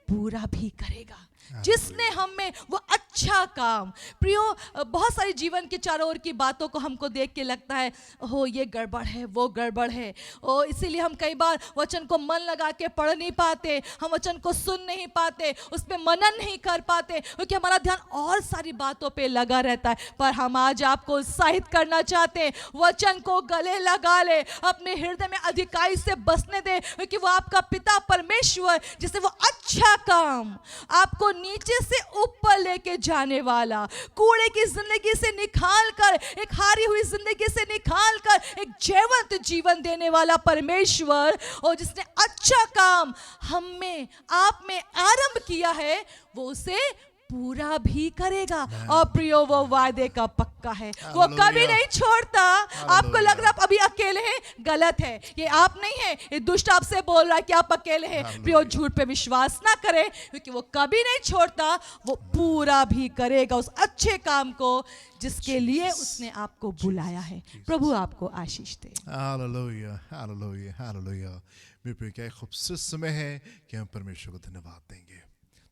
पूरा भी करेगा। जिसने हम में वो अच्छा काम। प्रियो, बहुत सारी जीवन के चारों ओर की बातों को हमको देख के लगता है हो ये गड़बड़ है, वो गड़बड़ है, ओ इसीलिए हम कई बार वचन को मन लगा के पढ़ नहीं पाते, हम वचन को सुन नहीं पाते, उस पर मनन नहीं कर पाते, क्योंकि हमारा ध्यान और सारी बातों पे लगा रहता है। पर हम आज आपको उत्साहित करना चाहते हैं, वचन को गले लगा ले, अपने हृदय में अधिकाई से बसने दे, क्योंकि वो आपका पिता परमेश्वर जिसे वो अच्छा काम आपको नीचे से ऊपर लेके जाने वाला, कूड़े की जिंदगी से निकाल कर, एक हारी हुई जिंदगी से निकाल कर एक जीवंत जीवन देने वाला परमेश्वर, और जिसने अच्छा काम हम में, आप में आरंभ किया है, वो उसे पूरा भी करेगा। और प्रियो, वो वादे का पक्का है, वो कभी नहीं छोड़ता। आपको लग रहा है अभी अकेले हैं, गलत है, ये आप नहीं है, ये दुष्ट आपसे बोल रहा है कि आप अकेले हैं। प्रियो, झूठ पे विश्वास ना करें, क्योंकि वो कभी नहीं छोड़ता, वो पूरा भी करेगा उस अच्छे काम को जिसके लिए उसने आपको बुलाया है। प्रभु आपको आशीष दे। Hallelujah hallelujah hallelujah. मेरे प्रिय, क्या खूबसूरत समय है कि हम परमेश्वर को धन्यवाद देंगे,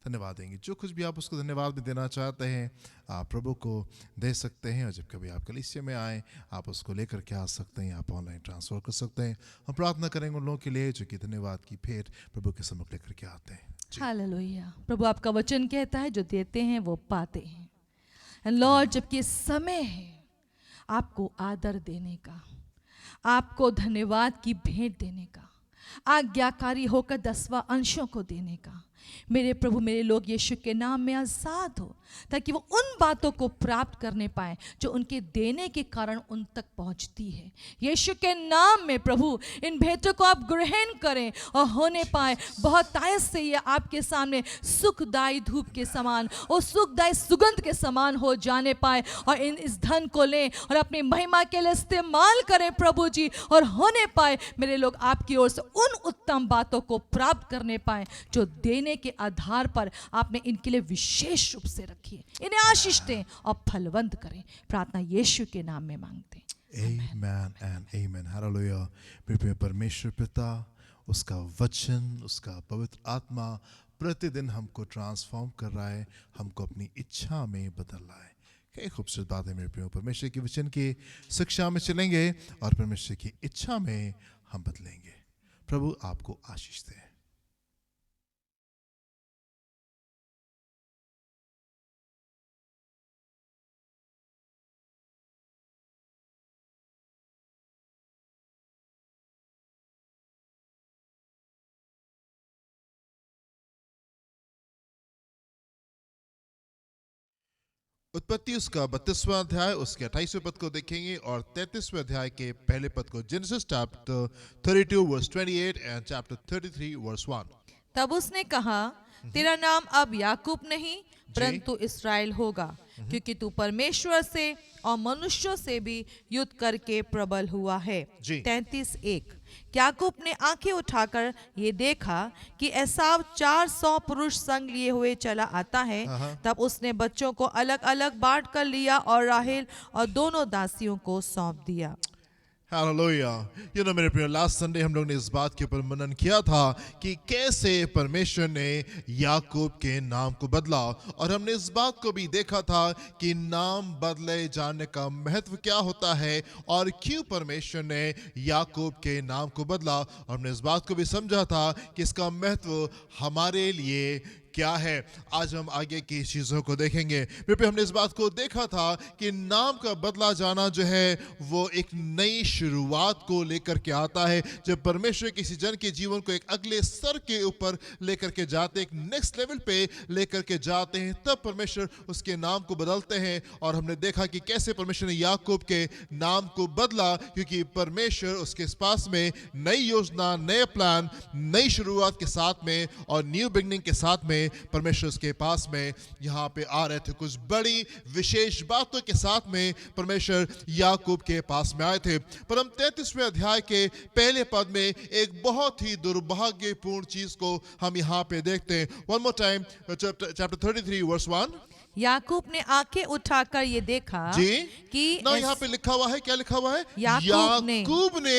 धन्यवाद देंगे। जो कुछ भी आप उसको धन्यवाद भी देना चाहते हैं, आप प्रभु को दे सकते हैं। और जब कभी आप कलीसिया में आए, आप उसको लेकर के आ सकते हैं, आप ऑनलाइन ट्रांसफर कर सकते हैं। हम प्रार्थना करेंगे उन लोगों के लिए जो कि धन्यवाद की फेर प्रभु के सम्मुख लेकर के आते हैं। हालेलुया। प्रभु आपका वचन कहता है, जो देते हैं वो पाते हैं। एंड लॉर्ड, जबकि समय है आपको आदर देने का, आपको धन्यवाद की भेंट देने का, आज्ञाकारी होकर 10वां अंशों को देने का, मेरे प्रभु, मेरे लोग यीशु के नाम में आज़ाद हो, ताकि वो उन बातों को प्राप्त करने पाए जो उनके देने के कारण उन तक पहुंचती है। यीशु के नाम में प्रभु, इन भेंटों को आप ग्रहण करें और होने पाए बहुत तायत से ये आपके सामने सुखदायी धूप के समान और सुखदायी सुगंध के समान हो जाने पाए, और इस धन को लें और अपनी महिमा के लिए इस्तेमाल करें प्रभु जी, और होने पाए मेरे लोग आपकी ओर से उन उत्तम बातों को प्राप्त करने पाए जो देने के आधार पर आपने इनके लिए विशेष रूप से रखी है। इन्हें आशीष दें और फलवंत करें। प्रार्थना यीशु के नाम में मांगते हैं। आमेन एंड आमेन। हालेलुया। मेरे परमेश्वर पिता, उसका वचन, उसका पवित्र आत्मा प्रतिदिन हमको ट्रांसफॉर्म कर रहा है, हमको अपनी इच्छा में बदल रहा है। कई खूबसूरत बात है मेरे प्रियो। परमेश्वर के वचन की शिक्षा में चलेंगे और परमेश्वर की इच्छा में हम बदलेंगे। प्रभु आपको आशीष दे। उत्पत्ति उसका 32वां अध्याय उसके 28वें पद को देखेंगे और 33वें अध्याय के पहले पद को। Genesis chapter 32 verse 28 and chapter 33 verse 1। तब उसने कहा, तेरा नाम अब याकूब नहीं परंतु इस्राएल होगा, क्योंकि तू परमेश्वर से और मनुष्यों से भी युद्ध करके प्रबल हुआ है। 33:1। याकूब ने आंखें उठाकर ये देखा कि एसाव 400 पुरुष संग लिए हुए चला आता है। तब उसने बच्चों को अलग अलग बांट कर लिया और राहेल और दोनों दासियों को सौंप दिया। हालेलुया। मेरे प्रिय, लास्ट संडे हम लोग ने इस बात के ऊपर मनन किया था कि कैसे परमेश्वर ने याकूब के नाम को बदला, और हमने इस बात को भी देखा था कि नाम बदले जाने का महत्व क्या होता है और क्यों परमेश्वर ने याकूब के नाम को बदला। और हमने इस बात को भी समझा था कि इसका महत्व हमारे लिए क्या है। आज हम आगे की चीजों को देखेंगे। फिर हमने इस बात को देखा था कि नाम का बदला जाना जो है वो एक नई शुरुआत को लेकर के आता है। जब परमेश्वर किसी जन के जीवन को एक अगले स्तर के ऊपर लेकर के जाते, एक नेक्स्ट लेवल पे लेकर के जाते हैं, तब परमेश्वर उसके नाम को बदलते हैं। और हमने देखा कि कैसे परमेश्वर ने याकूब के नाम को बदला, क्योंकि परमेश्वर उसके पास में नई योजना, नए प्लान, नई शुरुआत के साथ में और न्यू बिगनिंग के साथ में परमेश्वर के पास में यहां पे आ रहे थे। कुछ बड़ी विशेष बातों के साथ में परमेश्वर याकूब के पास में आए थे। पर हम 33वें अध्याय के पहले पद में एक बहुत ही दुर्भाग्यपूर्ण चीज को हम यहां पे देखते हैं। One more time, chapter 33 verse 1। याकूब ने आंखें उठाकर ये देखा जी कि ना, यहाँ पे लिखा हुआ है, क्या लिखा हुआ है? याकूब ने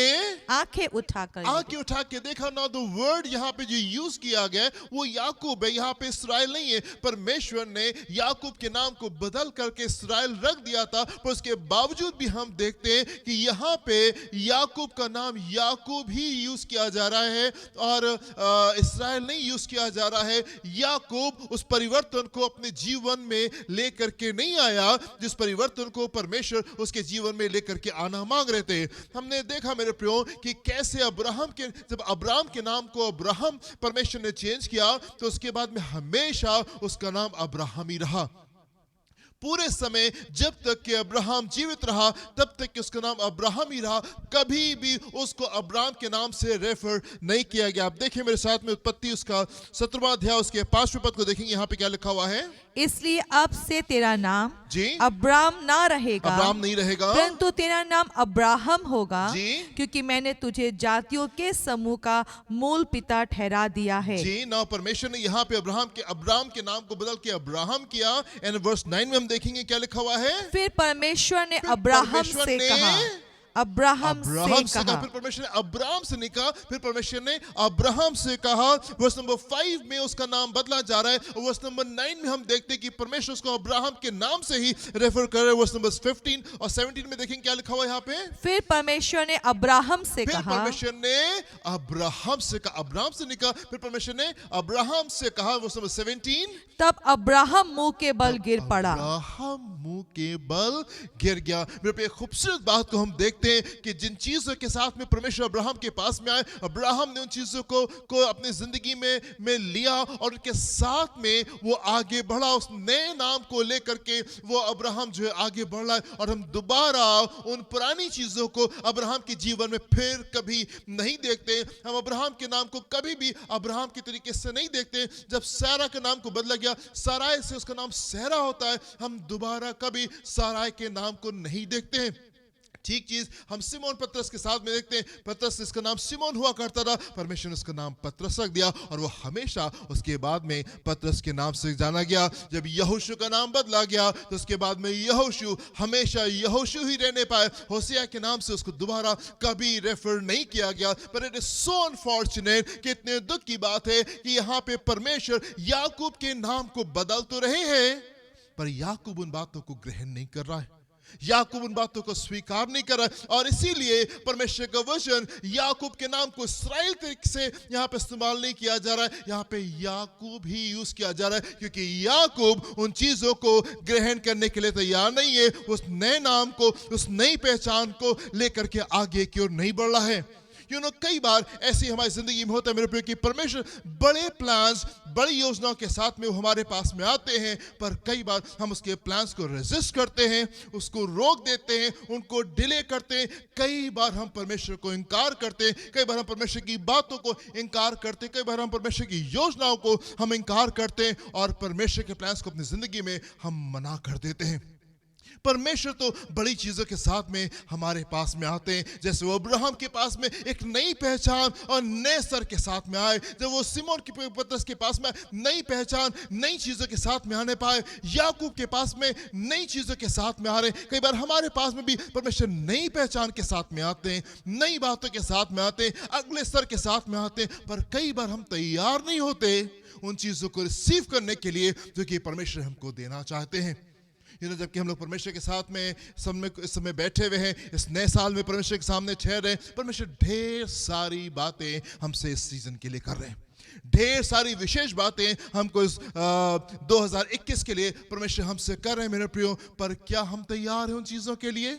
आंखें उठाकर आंखें उठा के देखा। ना द वर्ड यहाँ पे जो यूज किया गया है वो याकूब है, यहाँ पे इस्राएल नहीं है। परमेश्वर ने याकूब के नाम को बदल करके इस्राएल रख दिया था, पर उसके बावजूद भी हम देखते हैं कि यहाँ पे याकूब का नाम याकूब ही यूज किया जा रहा है और इस्राएल नहीं यूज किया जा रहा है। याकूब उस परिवर्तन को अपने जीवन में लेकर के नहीं आया जिस परिवर्तन को परमेश्वर उसके जीवन में लेकर के आना मांग रहे थे। हमने देखा मेरे प्रियो कि कैसे जब अब्राहम के नाम को अब्राहम परमेश्वर ने चेंज किया, तो उसके बाद में हमेशा उसका नाम अब्राहम ही रहा। पूरे समय जब तक कि अब्राहम जीवित रहा तब तक कि उसका नाम अब्राहम ही रहा। कभी भी उसको अब्राहम के नाम से रेफर नहीं किया गया। आप देखिए मेरे साथ में उत्पत्ति उसका 17वां अध्याय उसके 5वें पद को देखेंगे। यहाँ पे क्या लिखा हुआ है? इसलिए अब से तेरा नाम जी अब्राम ना रहेगा, अब्राहम नहीं रहेगा, परंतु तेरा नाम अब्राहम होगा, जी क्योंकि मैंने तुझे जातियों के समूह का मूल पिता ठहरा दिया है। जी ना, परमेश्वर ने यहाँ पे अब्राहम के नाम को बदल के अब्राहम किया। एंड वर्स 9 में हम देखेंगे क्या लिखा हुआ है? फिर परमेश्वर ने अब्राहम से कहा, अब्राहम से कहा। फिर परमेश्वर ने अब्राहम से नहीं कहा, फिर परमेश्वर ने अब्राहम से कहा। वर्स नंबर 5 में उसका नाम बदला जा रहा है और वर्स नंबर 9 में हम देखते हैं कि परमेश्वर उसको अब्राहम के नाम से ही रेफर कर रहे हैं। वर्स नंबर 15 और 17 में देखेंगे क्या लिखा हुआ है यहाँ पे? फिर परमेश्वर ने अब्राहम से फिर कहा, परमेश्वर ने अब्राहम से कहा, अब्राहम से नहीं कहा, फिर परमेश्वर ने अब्राहम से कहा। वर्स नंबर 17, तब अब्राहम मुंह के बल गिर पड़ा। अब्राहम मुंह के बल गिर गया। मेरे पे एक खूबसूरत बात को हम देखते हैं कि जिन चीजों के साथ में परमेश्वर अब्राहम के पास में आए, अब्राहम ने उन चीजों को अपनी जिंदगी में लिया और उनके साथ में वो आगे बढ़ा। उस नए नाम को लेकर के वो अब्राहम जो है आगे बढ़ रहा है। और हम दोबारा उन पुरानी चीजों को अब्राहम के जीवन में फिर कभी नहीं देखते। हम अब्राहम के नाम को कभी भी अब्राहम के तरीके से नहीं देखते। जब सारा के नाम को बदला गया, साराय से उसका नाम सहरा होता है, हम दोबारा कभी साराय के नाम को नहीं देखते हैं। ठीक चीज हम सिमोन पतरस के साथ में देखते हैं। पतरस इसका नाम सिमोन हुआ करता था, परमेश्वर ने उसका नाम पतरस रख दिया और वो हमेशा उसके बाद में पतरस के नाम से जाना गया। जब यहोशू का नाम बदला गया तो उसके बाद में यहोशू हमेशा यहोशू ही रहने पाए। होसिया के नाम से उसको दोबारा कभी रेफर नहीं किया गया। पर इट इज सो अनफॉर्चुनेट कि इतने दुख की बात है कि यहाँ पे परमेश्वर याकूब के नाम को बदल तो रहे हैं, पर याकूब उन बातों को ग्रहण नहीं कर रहा है, याकूब उन बातों को स्वीकार नहीं कर रहा है। और इसीलिए परमेश्वर का वचन याकूब के नाम को इस्राएल तरीके से यहाँ पे इस्तेमाल नहीं किया जा रहा है, यहाँ पे याकूब ही यूज किया जा रहा है, क्योंकि याकूब उन चीजों को ग्रहण करने के लिए तैयार नहीं है। उस नए नाम को, उस नई पहचान को लेकर के आगे की ओर नहीं बढ़ रहा है। कई बार ऐसी हमारी जिंदगी में होता है मेरे प्रिय कि परमेश्वर बड़े प्लान्स, बड़ी योजनाओं के साथ में वो हमारे पास में आते हैं, पर कई बार हम उसके प्लान्स को रेजिस्ट करते हैं, उसको रोक देते हैं, उनको डिले करते हैं। कई बार हम परमेश्वर को इनकार करते हैं, कई बार हम परमेश्वर की बातों को इनकार करते हैं, कई बार हम परमेश्वर की योजनाओं को हम इनकार करते हैं और परमेश्वर के प्लान्स को अपनी जिंदगी में हम मना कर देते हैं। परमेश्वर तो बड़ी चीजों के साथ में हमारे पास में आते हैं। जैसे वो अब्राहम के पास में एक नई पहचान और नए सर के साथ में आए, जब वो सिमोन के पतरस के पास में नई पहचान नई चीजों के साथ में आने पाए, याकूब के पास में नई चीजों के साथ में आ रहे। कई बार हमारे पास में भी परमेश्वर नई पहचान के साथ में आते हैं, नई बातों के साथ में आते हैं, अगले स्तर के साथ में आते हैं, पर कई बार हम तैयार नहीं होते उन चीजों को रिसीव करने के लिए जो कि परमेश्वर हमको देना चाहते हैं। जबकि हम लोग परमेश्वर के साथ में इस समय बैठे हुए हैं, इस नए साल में परमेश्वर के सामने ठहरे, परमेश्वर ढेर सारी बातें हमसे इस सीजन के लिए कर रहे हैं। ढेर सारी विशेष बातें हमको इस 2021 के लिए परमेश्वर हमसे कर रहे हैं मेरे प्रियो। पर क्या हम तैयार हैं उन चीजों के लिए?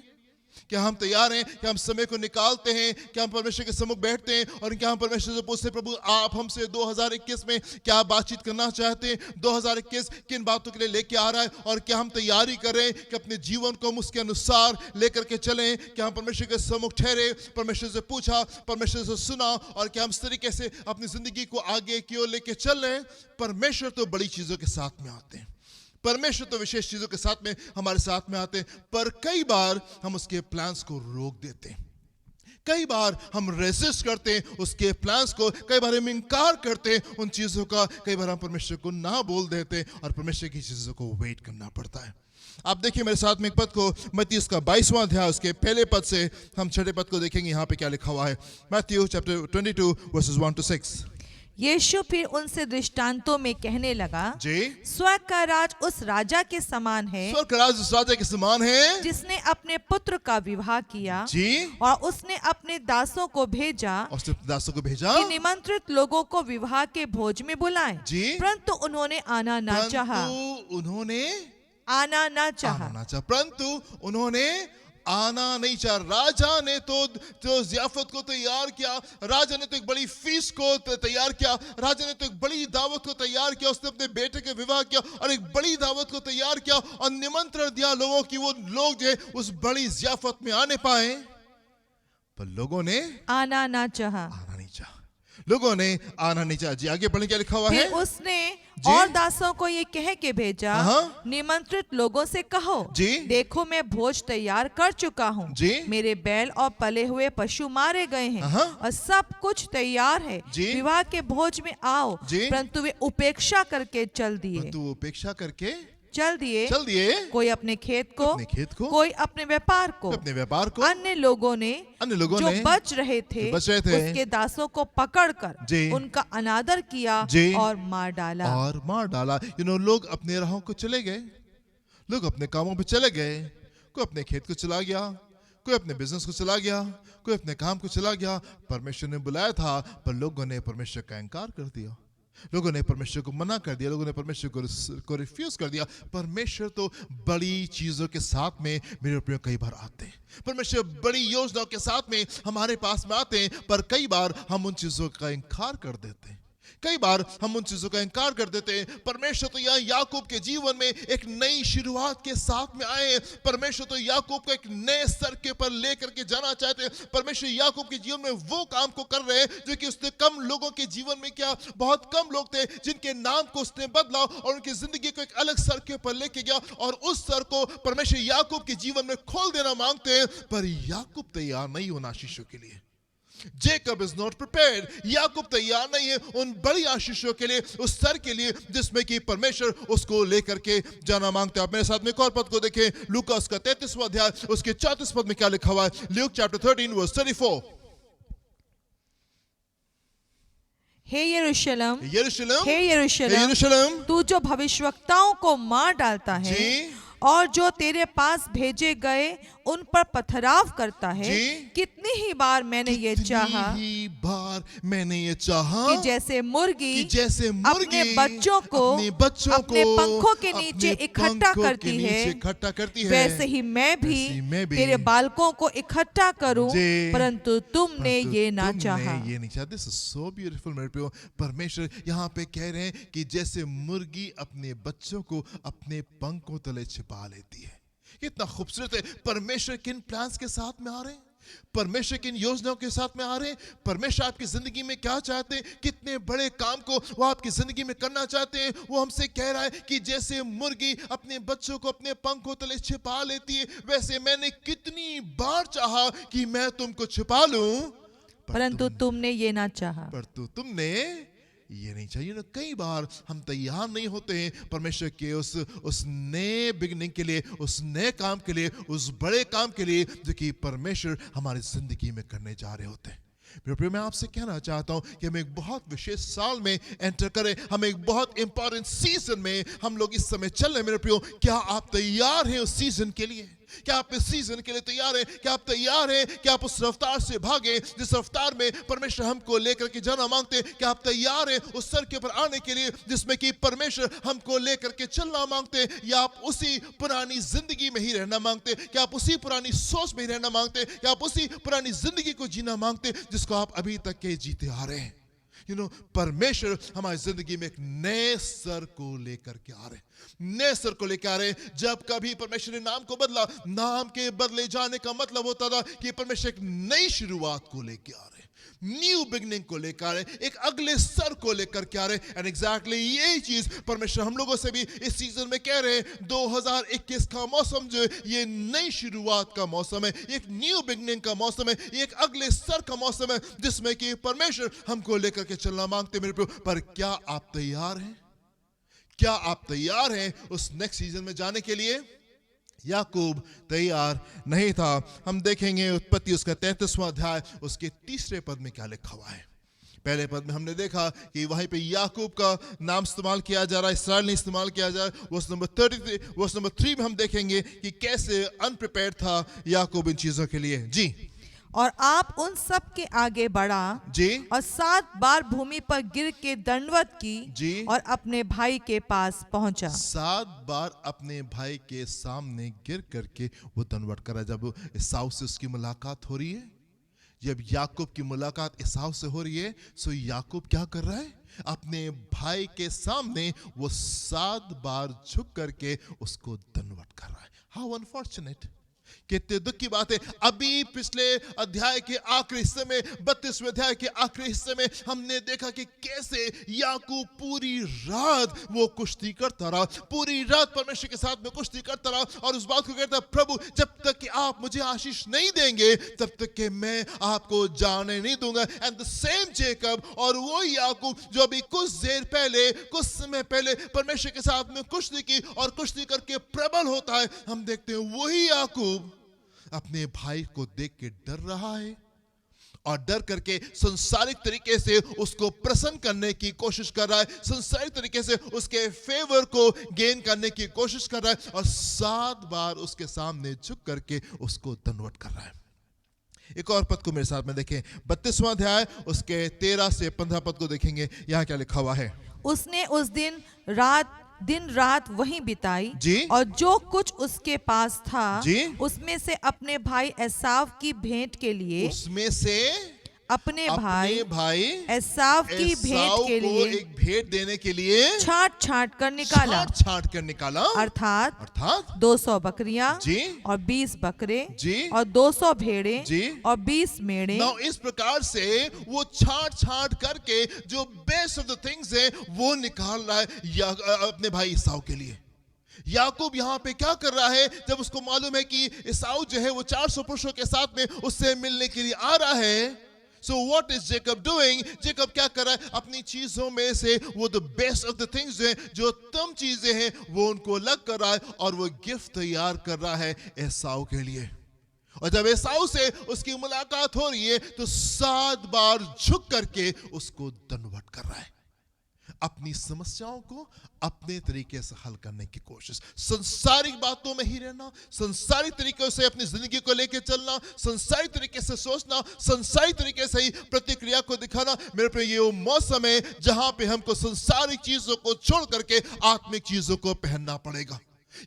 क्या हम तैयार हैं? क्या हम समय को निकालते हैं? क्या हम परमेश्वर के सम्मुख बैठते हैं और क्या हम परमेश्वर से पूछते हैं, प्रभु आप हमसे 2021 में क्या बातचीत करना चाहते हैं? 2021 किन बातों के लिए लेके आ रहा है? और क्या हम तैयारी करें कि अपने जीवन को हम उसके अनुसार लेकर के चलें? क्या हम परमेश्वर के सम्मुख ठहरे, परमेश्वर से पूछा, परमेश्वर से सुना, और क्या हम इस तरीके से अपनी जिंदगी को आगे की ओर लेके चल रहे हैं? परमेश्वर तो बड़ी चीजों के साथ में आते हैं, परमेश्वर तो विशेष चीजों के साथ में हमारे साथ में आते हैं, पर कई बार हम उसके प्लान्स को रोक देते हैं, कई बार हम रेजिस्ट करते हैं उसके प्लान्स को, कई बार हम इनकार करते हैं उन चीजों का, कई बार हम परमेश्वर को ना बोल देते हैं और परमेश्वर की चीजों को वेट करना पड़ता है। आप देखिए मेरे साथ में एक पद को, मत्ती उसका 22वां अध्याय उसके पहले पद से हम छठे पद को देखेंगे। यहाँ पे क्या लिखा हुआ है, मैथ्यू चैप्टर 22 वर्सेस 1 to 6। यीशु फिर उनसे दृष्टांतों में कहने लगा, जी, स्वर्ग का राज उस राजा के समान है स्वर्ग का राज उस राजा के समान है जिसने अपने पुत्र का विवाह किया, जी, और उसने अपने दासों को भेजा और उसने दासों को भेजा कि निमंत्रित लोगों को विवाह के भोज में बुलाएं, जी, परंतु उन्होंने आना ना चाहा, परंतु उन्होंने आना ना चाहा। आना ना चाहा, परंतु उन्होंने आना नहीं चाहा। राजा ने तो ज़ियाफत को तैयार किया, राजा ने तो एक बड़ी फीस को तैयार किया, राजा ने तो एक बड़ी दावत को तैयार किया, उसने अपने बेटे के विवाह किया और एक बड़ी दावत को तैयार किया और निमंत्रण दिया लोगों की वो लोग जो है उस बड़ी ज़ियाफत में आने पाए, पर लोगों ने आना ना चाहा। आना नहीं चाहा, लोगों ने आना नहीं चाहा। जी आगे पढ़ने क्या लिखा हुआ है? फिर उसने और दासों को ये कह के भेजा, हाँ। निमंत्रित लोगों से कहो, जी, देखो मैं भोज तैयार कर चुका हूँ, जी, मेरे बैल और पले हुए पशु मारे गए हैं हाँ। और सब कुछ तैयार है, जी, विवाह के भोज में आओ। जी, परंतु वे उपेक्षा करके चल दिए, परंतु उपेक्षा करके चल दिए, कोई अपने खेत को, कोई अपने व्यापार को, अपने व्यापार को। अन्य लोगों ने जो बच रहे थे उसके दासों को पकड़कर उनका अनादर किया और मार डाला। लोग अपने राहों को चले गए, लोग अपने कामों पे चले गए, कोई अपने खेत को चला गया, कोई अपने बिजनेस को चला गया, कोई अपने काम को चला गया। परमेश्वर ने बुलाया था पर लोगों ने परमेश्वर का इनकार कर दिया, लोगों ने परमेश्वर को मना कर दिया, लोगों ने परमेश्वर को रिफ्यूज कर दिया। परमेश्वर तो बड़ी चीजों के साथ में मेरे प्रिय कई बार आते हैं, परमेश्वर बड़ी योजनाओं के साथ में हमारे पास में आते हैं, पर कई बार हम उन चीजों का इनकार कर देते हैं, कई बार हम उन चीजों का इनकार कर देते हैं। परमेश्वर तो यहाँ याकूब के जीवन में एक नई शुरुआत के साथ में आए हैं, परमेश्वर तो याकूब को एक नए स्तर के पर लेकर के जाना चाहते हैं। परमेश्वर याकूब के जीवन में वो काम को कर रहे हैं जो कि उसने कम लोगों के जीवन में किया। बहुत कम लोग थे जिनके नाम को उसने बदला और उनकी जिंदगी को एक अलग स्तर के ऊपर लेके गया, और उस स्तर को परमेश्वर याकूब के जीवन में खोल देना मांगते हैं, पर याकूब तैयार नहीं होना आशीषों के लिए। Jacob is not prepared. याकूब तैयार नहीं है उन बड़ी आशीषों के लिए, उस स्तर के लिए जिसमें कि परमेश्वर उसको लेकर के जाना मांगता है। आप मेरे साथ में एक और पद को देखें, लूका उसका 33वां अध्याय उसके 34 पद में क्या लिखा हुआ है? Luke chapter 13 verse 34। हे यरूशलेम, यरूशलेम, हे यरूशलेम, तू जो भविष्यवक्ताओं को मार डालता है और जो तेरे पास भेजे गए उन पर पथराव करता है, कितनी ही बार मैंने ये चाहा कि जैसे मुर्गी अपने बच्चों को अपने पंखों के नीचे इकट्ठा करती है, वैसे ही मैं भी तेरे बालकों को इकट्ठा करूं, परंतु तुमने ये ना चाहा। This is so beautiful मेरे प्रियो। परमेश्वर यहाँ पे कह रहे हैं कि जैसे मुर्गी अपने बच्चों को अपने पंखों तले छिपा लेती है। कितना खूबसूरत है। परमेश्वर किन प्लान्स के साथ में आ रहे हैं? परमेश्वर की इन योजनाओं के साथ में आ रहे हैं। परमेश्वर आपकी जिंदगी में क्या चाहते हैं, कितने बड़े काम को वो आपकी जिंदगी में करना चाहते हैं। वो हमसे कह रहा है कि जैसे मुर्गी अपने बच्चों को अपने पंखों तले छिपा लेती है, वैसे मैंने कितनी बार चाहा कि मैं तुमको छिपा लूं, परंतु तुमने ये ना चाहा। तुमने ये नहीं चाहिए ना। कई बार हम तैयार नहीं होते हैं परमेश्वर के उस नए बिगनिंग के लिए, उस नए काम के लिए, उस बड़े काम के लिए जो कि परमेश्वर हमारी जिंदगी में करने जा रहे होते हैं। मेरे प्रिय, मैं आपसे कहना चाहता हूं कि हम एक बहुत विशेष साल में एंटर करें। हम एक बहुत इंपॉर्टेंट सीजन में हम लोग इस समय चल रहे हैं। मेरे प्रियो, क्या आप तैयार हैं उस सीजन के लिए? क्या आप इस सीजन के लिए तैयार हैं? क्या आप तैयार हैं कि आप उस रफ्तार से भागे जिस रफ्तार में परमेश्वर हमको लेकर के जाना मांगते हैं? क्या आप तैयार हैं उस सर के ऊपर आने के लिए जिसमें कि परमेश्वर हमको लेकर के चलना मांगते हैं? या आप उसी पुरानी जिंदगी में ही रहना मांगते हैं? क्या आप उसी पुरानी सोच में ही रहना मांगते हैं? क्या आप उसी पुरानी जिंदगी को जीना मांगते हैं जिसको आप अभी तक के जीते आ रहे हैं? परमेश्वर हमारी जिंदगी में एक नए सर को लेकर के आ रहे हैं, नए सर को लेकर आ रहे हैं। जब कभी परमेश्वर ने नाम को बदला, नाम के बदले जाने का मतलब होता था कि परमेश्वर एक नई शुरुआत को लेकर आ रहे हैं, न्यू बिगनिंग को लेकर आ रहे हैं, एक अगले सर को लेकर के आ रहे हैं। एंड एग्जैक्टली यही चीज परमेश्वर हम लोगों से भी इस सीजन में कह रहे हैं। 2021 का मौसम जो है, ये नई शुरुआत का मौसम है, एक न्यू बिगनिंग का मौसम है, एक अगले सर का मौसम है जिसमें कि परमेश्वर हमको लेकर के चलना मांगते हैं। मेरे प्रियो, पर क्या आप तैयार हैं? क्या आप तैयार हैं उस नेक्स्ट सीजन में जाने के लिए? याकूब तैयार नहीं था। हम देखेंगे उत्पत्ति उसका 33वां अध्याय, उसके 3 पद में क्या लिखा हुआ है। पहले पद में हमने देखा कि वहीं पे याकूब का नाम इस्तेमाल किया जा रहा है, इसराइल नहीं इस्तेमाल किया जा रहा है। वर्स नंबर 3 में हम देखेंगे कि कैसे अनप्रिपेयर्ड था याकूब इन चीजों के लिए। जी, और आप उन सब के आगे बढ़ा जी, और 7 बार भूमि पर गिर के दंडवत की जी, और अपने भाई के पास पहुंचा। 7 बार अपने भाई के सामने गिर करके वो दंडवत करा। जब एसाव से उसकी मुलाकात हो रही है, जब याकूब की मुलाकात एसाव से हो रही है, सो याकूब क्या कर रहा है? अपने भाई के सामने वो 7 बार झुक करके उसको दंडवत कर रहा है। हाउ अनफॉर्चुनेट, कितने दुख की बात है। अभी पिछले अध्याय के आखिरी हिस्से में, 32वें अध्याय के आखिरी हिस्से में हमने देखा कि कैसे याकूब पूरी रात वो कुश्ती करता रहा, पूरी रात परमेश्वर के साथ में कुश्ती करता रहा और उस बात को कहता, प्रभु जब तक कि आप मुझे आशीष नहीं देंगे तब तक कि मैं आपको जाने नहीं दूंगा। एंड द सेम जेकब, और वो याकूब जो अभी कुछ देर पहले, कुछ समय पहले परमेश्वर के साथ में कुश्ती की और कुश्ती करके प्रबल होता है, हम देखते हैं वही याकूब अपने भाई को देख के डर रहा है और डर करके संसारिक तरीके से उसको प्रसन्न करने की कोशिश कर रहा है, संसारिक तरीके से उसके फेवर को गेन करने की कोशिश कर रहा है और 7 बार उसके सामने झुक करके उसको दंडवत कर रहा है। एक और पद को मेरे साथ में देखें, 32वां अध्याय उसके 13 से 15 पद को देखेंगे। यहाँ क्या लिखा हुआ है? उसने उस दिन रात वहीं बिताई जी, और जो कुछ उसके पास था जी, उसमें से अपने भाई एसाव की भेंट के लिए, उसमें से अपने भाई एसाव की भेंट एसाव के को लिए एक भेंट देने के लिए छाट कर निकाला, छाट कर निकाला, अर्थात 200 बकरियां जी, और 20 बकरे जी, और 200 भेड़े जी, और 20 मेढ़े। Now, इस प्रकार से वो छाट करके जो बेस्ट ऑफ द थिंग्स है वो निकाल रहा है अपने भाई एसाव के लिए। याकूब यहाँ पे क्या कर रहा है? जब उसको मालूम है कि एसाव जो है वो 400 पुरुषों के साथ में उससे मिलने के लिए आ रहा है, So what is Jacob doing? Jacob क्या कर रहा है? अपनी चीजों में से वो the best of the things हैं, जो उत्तम चीजें हैं वो उनको अलग कर रहा है और वो गिफ्ट तैयार कर रहा है एसाव के लिए। और जब एसाव से उसकी मुलाकात हो रही है तो 7 बार झुक करके उसको दंडवत कर रहा है। अपनी समस्याओं को अपने तरीके से हल करने की कोशिश, संसारिक बातों में ही रहना, संसारिक तरीके से अपनी जिंदगी को लेकर चलना, संसारिक तरीके से सोचना, संसारिक तरीके से ही प्रतिक्रिया को दिखाना। मेरे पे ये वो मौसम है जहां पे हमको संसारिक चीजों को छोड़ करके आत्मिक चीजों को पहनना पड़ेगा।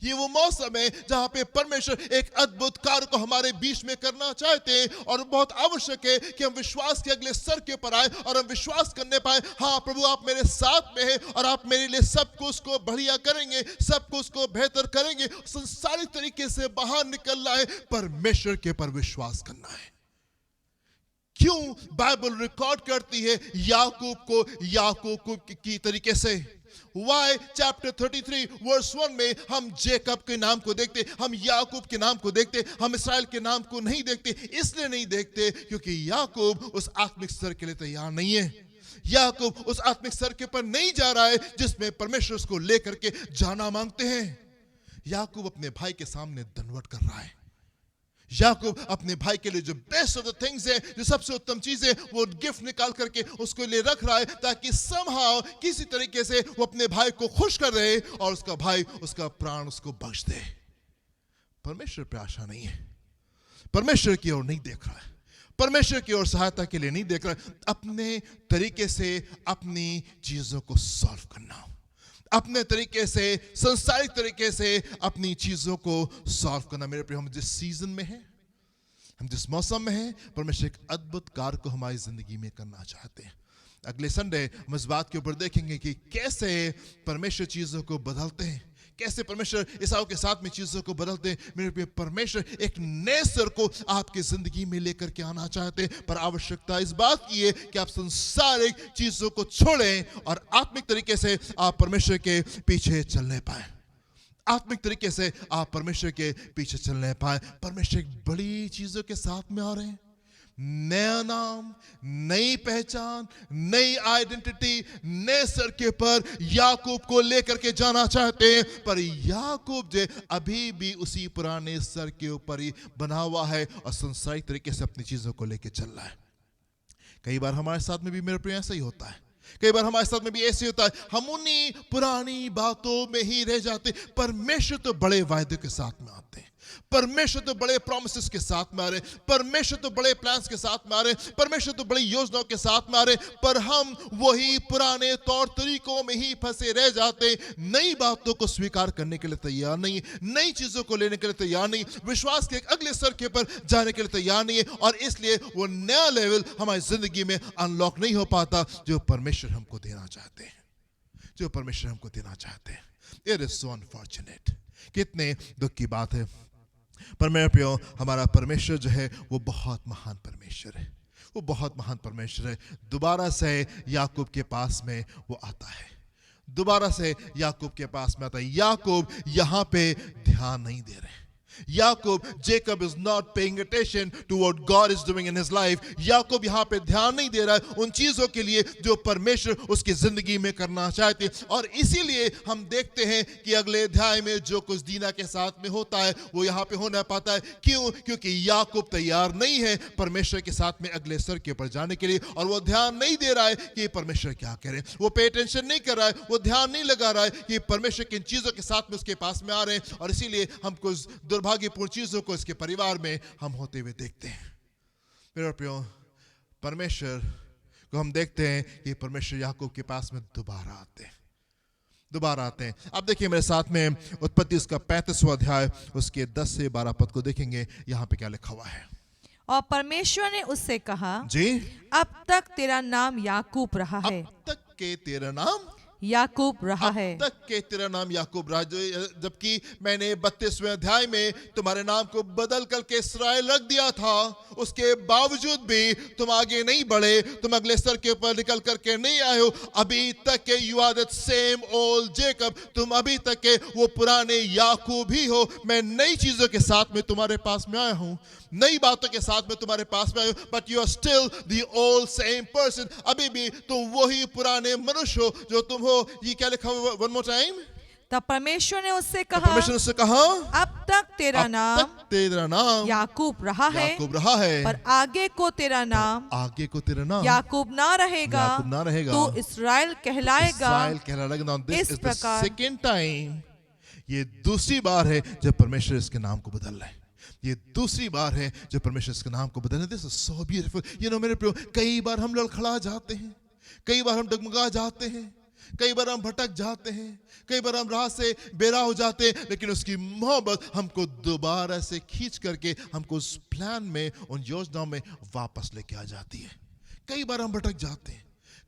ये वो मौसम है जहां पे परमेश्वर एक अद्भुत कार्य को हमारे बीच में करना चाहते हैं और बहुत आवश्यक है कि हम विश्वास के अगले स्तर के ऊपर आए और हम विश्वास करने पाए, हाँ प्रभु आप मेरे साथ में हैं और आप मेरे लिए सब कुछ को बढ़िया करेंगे, सब कुछ को बेहतर करेंगे। संसारिक तरीके से बाहर निकलना है, परमेश्वर के पर विश्वास करना है। क्यों बाइबल रिकॉर्ड करती है याकूब की तरीके से? Why chapter 33 verse 1 में हम जेकब के नाम को देखते, हम याकूब के नाम को देखते, हम इसराइल के नाम को नहीं देखते? इसलिए नहीं देखते क्योंकि याकूब उस आत्मिक स्तर के लिए तैयार नहीं है। याकूब उस आत्मिक स्तर के पर नहीं जा रहा है जिसमें परमेश्वर उसको लेकर के जाना मांगते हैं। याकूब अपने भाई के सामने दंडवत कर रहा है। याकूब अपने भाई के लिए जो बेस्ट ऑफ द थिंग्स है, जो सबसे उत्तम चीज है, वो गिफ्ट निकाल करके उसको लिए रख रहा है ताकि समहाउ किसी तरीके से वो अपने भाई को खुश कर दे और उसका भाई उसका प्राण उसको बख्श दे। परमेश्वर पे आशा नहीं है, परमेश्वर की ओर नहीं देख रहा है, परमेश्वर की ओर सहायता के लिए नहीं देख रहा है। अपने तरीके से अपनी चीजों को सॉल्व करना, अपने तरीके से, संसारिक तरीके से अपनी चीजों को सॉल्व करना। मेरे प्रिय, हम जिस सीजन में हैं, हम जिस मौसम में हैं, परमेश्वर एक अद्भुत कार्य को हमारी जिंदगी में करना चाहते हैं। अगले संडे हम इस बात के ऊपर देखेंगे कि कैसे परमेश्वर चीजों को बदलते हैं, कैसे परमेश्वर ईसाओं के साथ में चीजों को बदलते हैं। मेरे प्रिय, परमेश्वर एक नए स्तर को आपकी जिंदगी में लेकर के आना चाहते हैं, पर आवश्यकता इस बात की है कि आप संसारिक चीजों को छोड़ें और आत्मिक तरीके से आप परमेश्वर के पीछे चलने पाए। आत्मिक तरीके से आप परमेश्वर के पीछे चलने पाए। परमेश्वर एक बड़ी चीजों के साथ में आ रहे हैं। नया नाम, नई पहचान, नई आइडेंटिटी, नए स्तर के पर याकूब को लेकर के जाना चाहते हैं, पर याकूब जो अभी भी उसी पुराने स्तर के ऊपर ही बना हुआ है और संसारिक तरीके से अपनी चीजों को लेकर चल रहा है। कई बार हमारे साथ में भी, मेरे प्रिय, ऐसा ही होता है। कई बार हमारे साथ में भी ऐसे होता है, हम उन्हीं पुरानी बातों में ही रह जाते। परमेश्वर तो बड़े वायदे के साथ में आते हैं, परमेश्वर तो बड़े प्रॉमिसेस के साथ में आ रहे, परमेश्वर तो बड़े प्लान्स के साथ में आ रहे, परमेश्वर तो बड़ी योजनाओं के साथ में आ रहे, पर हम वही पुराने तौर तरीकों में ही फंसे रह जाते। नई बातों को स्वीकार करने के लिए तैयार नहीं, नई चीजों को लेने के लिए तैयार नहीं, विश्वास के एक अगले स्तर के ऊपर जाने के लिए तैयार नहीं है, और इसलिए वो नया लेवल हमारी जिंदगी में अनलॉक नहीं हो पाता जो परमेश्वर हमको देना चाहते हैं, जो परमेश्वर हमको देना चाहते हैं। इट इज सो अनफॉर्चुनेट, कितने दुख की बात है। पर मेरे प्रियो, हमारा परमेश्वर जो है वो बहुत महान परमेश्वर है, वो बहुत महान परमेश्वर है। दोबारा से याकूब के पास में वो आता है, दोबारा से याकूब के पास में आता है। याकूब यहाँ पे ध्यान नहीं दे रहे। याकूब, Jacob is not paying attention to what God is doing in his life. याकूब यहाँ पे ध्यान नहीं दे रहा है उन चीजों के लिए जो परमेश्वर उसकी जिंदगी में करना चाहते, और इसीलिए हम देखते हैं कि अगले अध्याय में जो कुछ दीना के साथ में होता है वो यहाँ पे हो ना पाता है। क्यों? क्योंकि याकूब तैयार नहीं है परमेश्वर के साथ में अगले स्तर के ऊपर जाने के लिए, और वो ध्यान नहीं दे रहा है कि परमेश्वर क्या करे, वो पे अटेंशन नहीं कर रहा है, वो ध्यान नहीं लगा रहा है कि परमेश्वर किन चीजों के साथ में उसके पास में आ रहे हैं, और इसीलिए हमको दुर्भाग्यपूर्ण चीजों को इसके परिवार में हम होते हुए देखते हैं। मेरे प्रियो, परमेश्वर को हम देखते हैं कि परमेश्वर याकूब के पास में दोबारा आते हैं। अब देखिए मेरे साथ में उत्पत्ति उसका 35वां अध्याय उसके 10 से 12 पद को देखेंगे। यहाँ पे क्या लिखा हुआ है? और परमेश्वर ने उससे कहा, जी, अब तक तेरा नाम याकूब रहा है। अब तक के तेरा नाम याकूब रहा है। अब तक के तेरा नाम याकूब रहा, जबकि मैंने 32वें अध्याय में तुम्हारे नाम को बदल करके इस्राएल रख दिया था, उसके बावजूद भी तुम आगे नहीं बढ़े, तुम अगले स्तर के ऊपर निकल करके नहीं आए हो। अभी तक के you are that same old Jacob, तुम अभी तक के वो पुराने याकूब ही हो। मैं नई चीजों के साथ में तुम्हारे पास में आया हूं, नई बातों के साथ में तुम्हारे पास में आया हूं, but you are still the old same person. अभी भी तुम वही पुराने मनुष्य हो जो तुम हो। ये क्या लिखा हुआ? One more time. तब परमेश्वर ने उससे कहा, परमेश्वर ने कहा, अब तक तेरा नाम याकूब रहा है, पर आगे को तेरा नाम याकूब ना रहेगा, तो इस्राएल कहलाएगा। इस प्रकार सेकेंड टाइम, ये दूसरी बार है जब परमेश्वर इसके नाम को बदल रहा है। ये दूसरी बार है जब परमेश्वर इसके नाम को बदल रहे। This is so beautiful. You know मेरे प्रियो, कई बार हम लड़खड़ा जाते हैं, कई बार हम डगमगा जाते हैं, कई बार हम भटक जाते हैं, कई बार हम राह से बेरा हो जाते हैं, लेकिन उसकी मोहब्बत हमको दोबारा से खींच करके हमको उस प्लान में, उन योजनाओं में वापस लेके आ जाती है। कई बार हम भटक जाते हैं,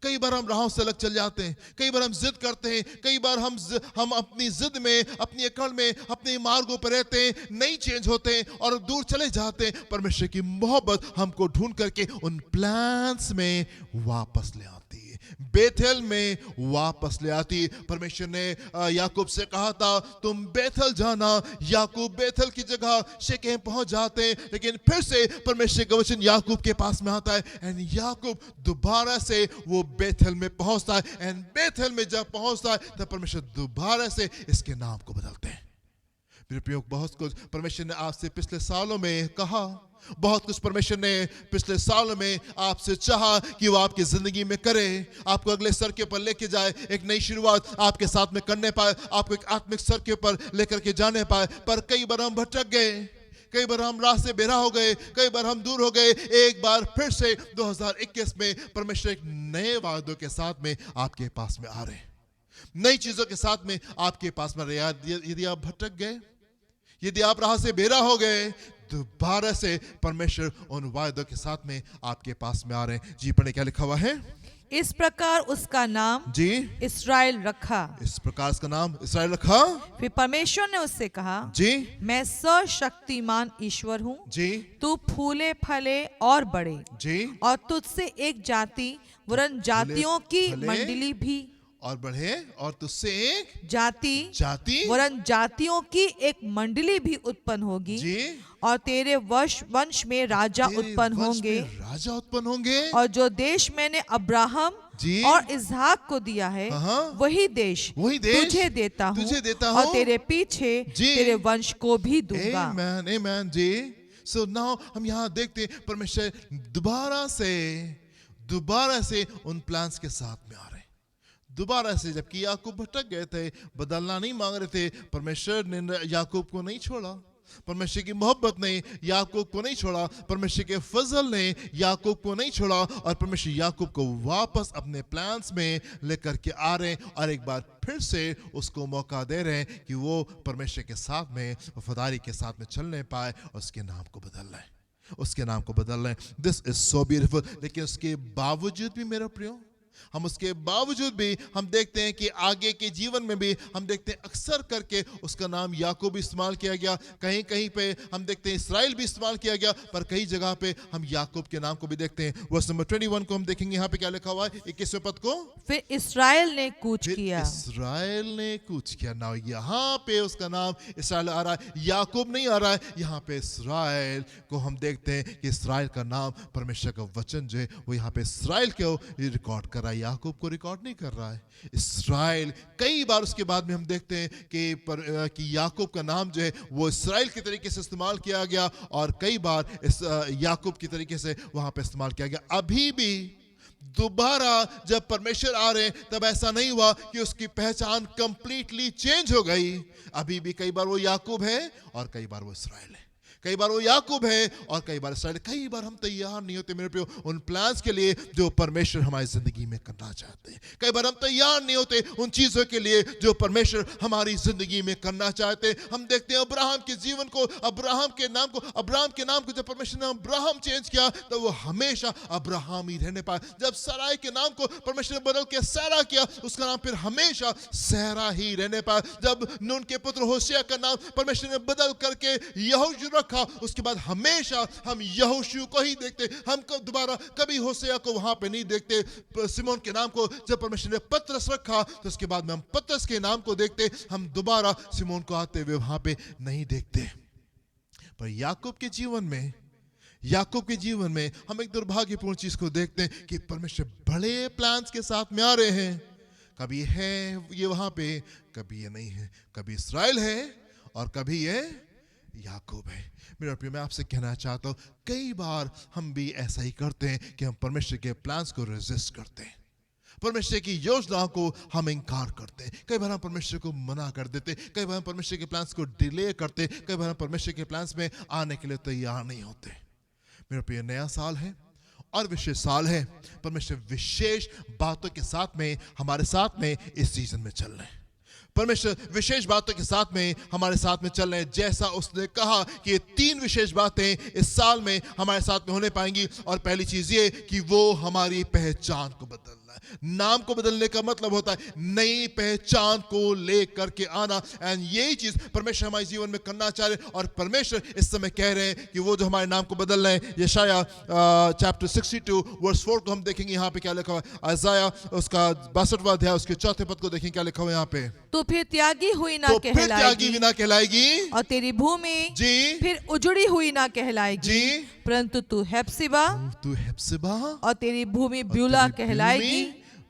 कई बार हम राहों से अलग चल जाते हैं, कई बार हम जिद करते हैं, कई बार हम अपनी जिद में, अपनी अकड़ में, अपने मार्गों पर रहते हैं, नहीं चेंज होते हैं और दूर चले जाते हैं। परमेश्वर की मोहब्बत हमको ढूंढ करके उन प्लान्स में वापस ले आती है, बेथेल में वापस ले आती है। परमेश्वर ने याकूब से कहा था तुम बेथेल जाना। याकूब बेथेल की जगह शेकेम पहुंच जाते हैं, लेकिन फिर से परमेश्वर का वचन याकूब के पास में आता है एंड याकूब दोबारा से वो बेथेल में पहुंचता है एंड बेथेल में जब पहुंचता है तब परमेश्वर दोबारा से इसके नाम को बदलते हैं। मेरे प्रियो, बहुत कुछ परमेश्वर ने आपसे पिछले सालों में कहा, बहुत कुछ परमेश्वर ने पिछले सालों में आपसे चाहा कि वो आपकी जिंदगी में करे, आपको अगले स्तर के ऊपर लेके जाए, एक नई शुरुआत आपके साथ में करने पाए, आपको एक आत्मिक स्तर के ऊपर लेकर के जाने पाए। पर कई बार हम भटक गए, कई बार हम राह से बेरा हो गए, कई बार हम दूर हो गए। एक बार फिर से 2021 में परमेश्वर एक नए वादों के साथ में आपके पास में आ रहे हैं, नई चीजों के साथ में आपके पास में। यदि आप भटक गए, यदि आप राह से बेरा हो गए, दोबारा से परमेश्वर उन वायदों के साथ में आपके पास में आ रहे हैं। जी पढ़े, क्या लिखा हुआ है? इस प्रकार उसका नाम जी इस्राएल रखा। इस प्रकार उसका नाम इस्राएल रखा। फिर परमेश्वर ने उससे कहा जी मैं सर्वशक्तिमान ईश्वर हूँ, जी तू फूले फले और बढ़े, जी और तुझसे एक जाति वरन जातियों की फले मंडली भी, और बढ़े, और तुझसे एक जाति वरन जातियों की एक मंडली भी उत्पन्न होगी, जी और तेरे वंश में राजा तेरे उत्पन्न वंश होंगे, में राजा उत्पन्न होंगे, और जो देश मैंने अब्राहम जी और इसहाक को दिया है हाँ, वही देश तुझे देता हूँ, और तेरे पीछे तेरे वंश को भी दूंगा। आमेन, आमेन जी। सो नाउ हम यहाँ देखते हैं परमेश्वर दोबारा से उन प्लान्स के साथ में आ रहे हैं। दोबारा से, जबकि याकूब भटक गए थे, बदलना नहीं मांग रहे थे, परमेश्वर ने याकूब को नहीं छोड़ा, परमेश्वर की मोहब्बत ने याकूब को नहीं छोड़ा, परमेश्वर के फजल ने याकूब को नहीं छोड़ा, और परमेश्वर याकूब को वापस अपने प्लान्स में लेकर के आ रहे हैं और एक बार फिर से उसको मौका दे रहे हैं कि वो परमेश्वर के साथ में, वफादारी के साथ में चलने पाए और उसके नाम को बदल रहे हैं, उसके नाम को बदल रहे हैं। This is so beautiful. लेकिन उसके बावजूद भी मेरा प्रियो, हम उसके बावजूद भी हम देखते हैं कि आगे के जीवन में भी हम देखते हैं अक्सर करके उसका नाम याकूब इस्तेमाल किया गया, कहीं कहीं पे हम देखते हैं इसराइल भी इस्तेमाल किया गया, पर कई जगह पे हम याकूब के नाम को भी देखते हैं। वर्स नंबर 21 को हम देखेंगे, यहाँ पे क्या लिखा हुआ है 21वें पद को। फिर इसराइल ने कूच किया। इसराइल ने कूच किया। ना यहाँ पे उसका नाम इसराइल आ रहा है, याकूब नहीं आ रहा है, यहाँ पे इसराइल को हम देखते हैं कि इसराइल का नाम, परमेश्वर का वचन जो है वो यहाँ पे इसराइल को रिकॉर्ड कर रहा है, याकूब को रिकॉर्ड नहीं कर रहा है। इसराइल कई बार उसके बाद में हम देखते हैं कि याकूब का नाम जो है वो इसराइल के तरीके से इस्तेमाल किया गया और कई बार इस याकूब की तरीके से वहां पे इस्तेमाल किया गया। अभी भी दोबारा जब परमेश्वर आ रहे हैं तब ऐसा नहीं हुआ कि उसकी पहचान कंप्लीटली चेंज हो गई। अभी भी कई बार वो याकूब है और कई बार वो इसराइल है, कई बार वो याकूब है और कई बार इसराइल। कई बार हम तैयार नहीं होते मेरे प्रियो उन प्लान्स के लिए जो परमेश्वर हमारी जिंदगी में करना चाहते हैं। कई बार हम तैयार नहीं होते उन चीजों के लिए जो परमेश्वर हमारी जिंदगी में करना चाहते हैं। हम देखते हैं अब्राहम के जीवन को, अब्राहम के नाम को जब परमेश्वर ने अब्राहम चेंज किया तो वो हमेशा अब्राहम ही रहने पाए। जब सराय के नाम को परमेश्वर ने बदल के सैरा किया, उसका नाम फिर हमेशा सहरा ही रहने पाए। जब नून के पुत्र होशिया का नाम परमेश्वर ने बदल करके यहोशू रखा, उसके बाद हमेशा हम यहोशू को ही देखते, हम दोबारा कभी होशिया को वहां पे नहीं देखते। सिमोन के नाम को जब परमेश्वर ने पतरस रखा तो उसके बाद में हम पतरस के नाम को देखते, हम दोबारा सिमोन को आते हुए वहां पे नहीं देखते। पर याकूब के जीवन में हम एक दुर्भाग्यपूर्ण चीज को देखते हैं कि परमेश्वर बड़े प्लान्स के साथ में आ रहे हैं। कभी है ये वहां पे, कभी ये नहीं है, कभी इसराइल है और कभी ये याकूब है। मेरा प्रिय, मैं आपसे कहना चाहता हूं कई बार हम भी ऐसा ही करते हैं कि हम परमेश्वर के प्लान्स को रेजिस्ट करते हैं, परमेश्वर की योजना को हम इनकार करते हैं। कई बार हम परमेश्वर को मना कर देते, कई बार हम परमेश्वर के प्लान्स को डिले करते, कई बार हम परमेश्वर के प्लान्स में आने के लिए तैयार नहीं होते। मेरा प्रिय, नया साल है और विशेष साल है। परमेश्वर विशेष बातों के साथ में हमारे साथ में इस सीजन में चल रहे हैं। परमेश्वर विशेष बातों के साथ में हमारे साथ में चल रहे हैं। जैसा उसने कहा कि ये 3 विशेष बातें इस साल में हमारे साथ में होने पाएंगी। और पहली चीज ये कि वो हमारी पहचान को बदल रहा है। नाम को बदलने का मतलब होता है नई पहचान को लेकर के आना। एंड यही चीज परमेश्वर हमारे जीवन में करना चाह रहे हैं। और परमेश्वर इस समय कह रहे हैं कि वो जो हमारे नाम को बदल रहे हैं। यशाया चैप्टर 62 वर्स 4 को हम देखेंगे, यहाँ पे क्या लिखा हुआ है। आइज़ाया उसका 62वां अध्याय उसके 4थे पद को देखें क्या लिखा हुआ है यहाँ पे। तो फिर त्यागी हुई ना तो फिर त्यागी कहलाएगी भी ना कहलाएगी और तेरी भूमि जी फिर उजड़ी हुई ना कहलाएगी, जी। परंतु तू हेप्सिबा तू हेप्सिबा और तेरी भूमि ब्यूला कहलाएगी,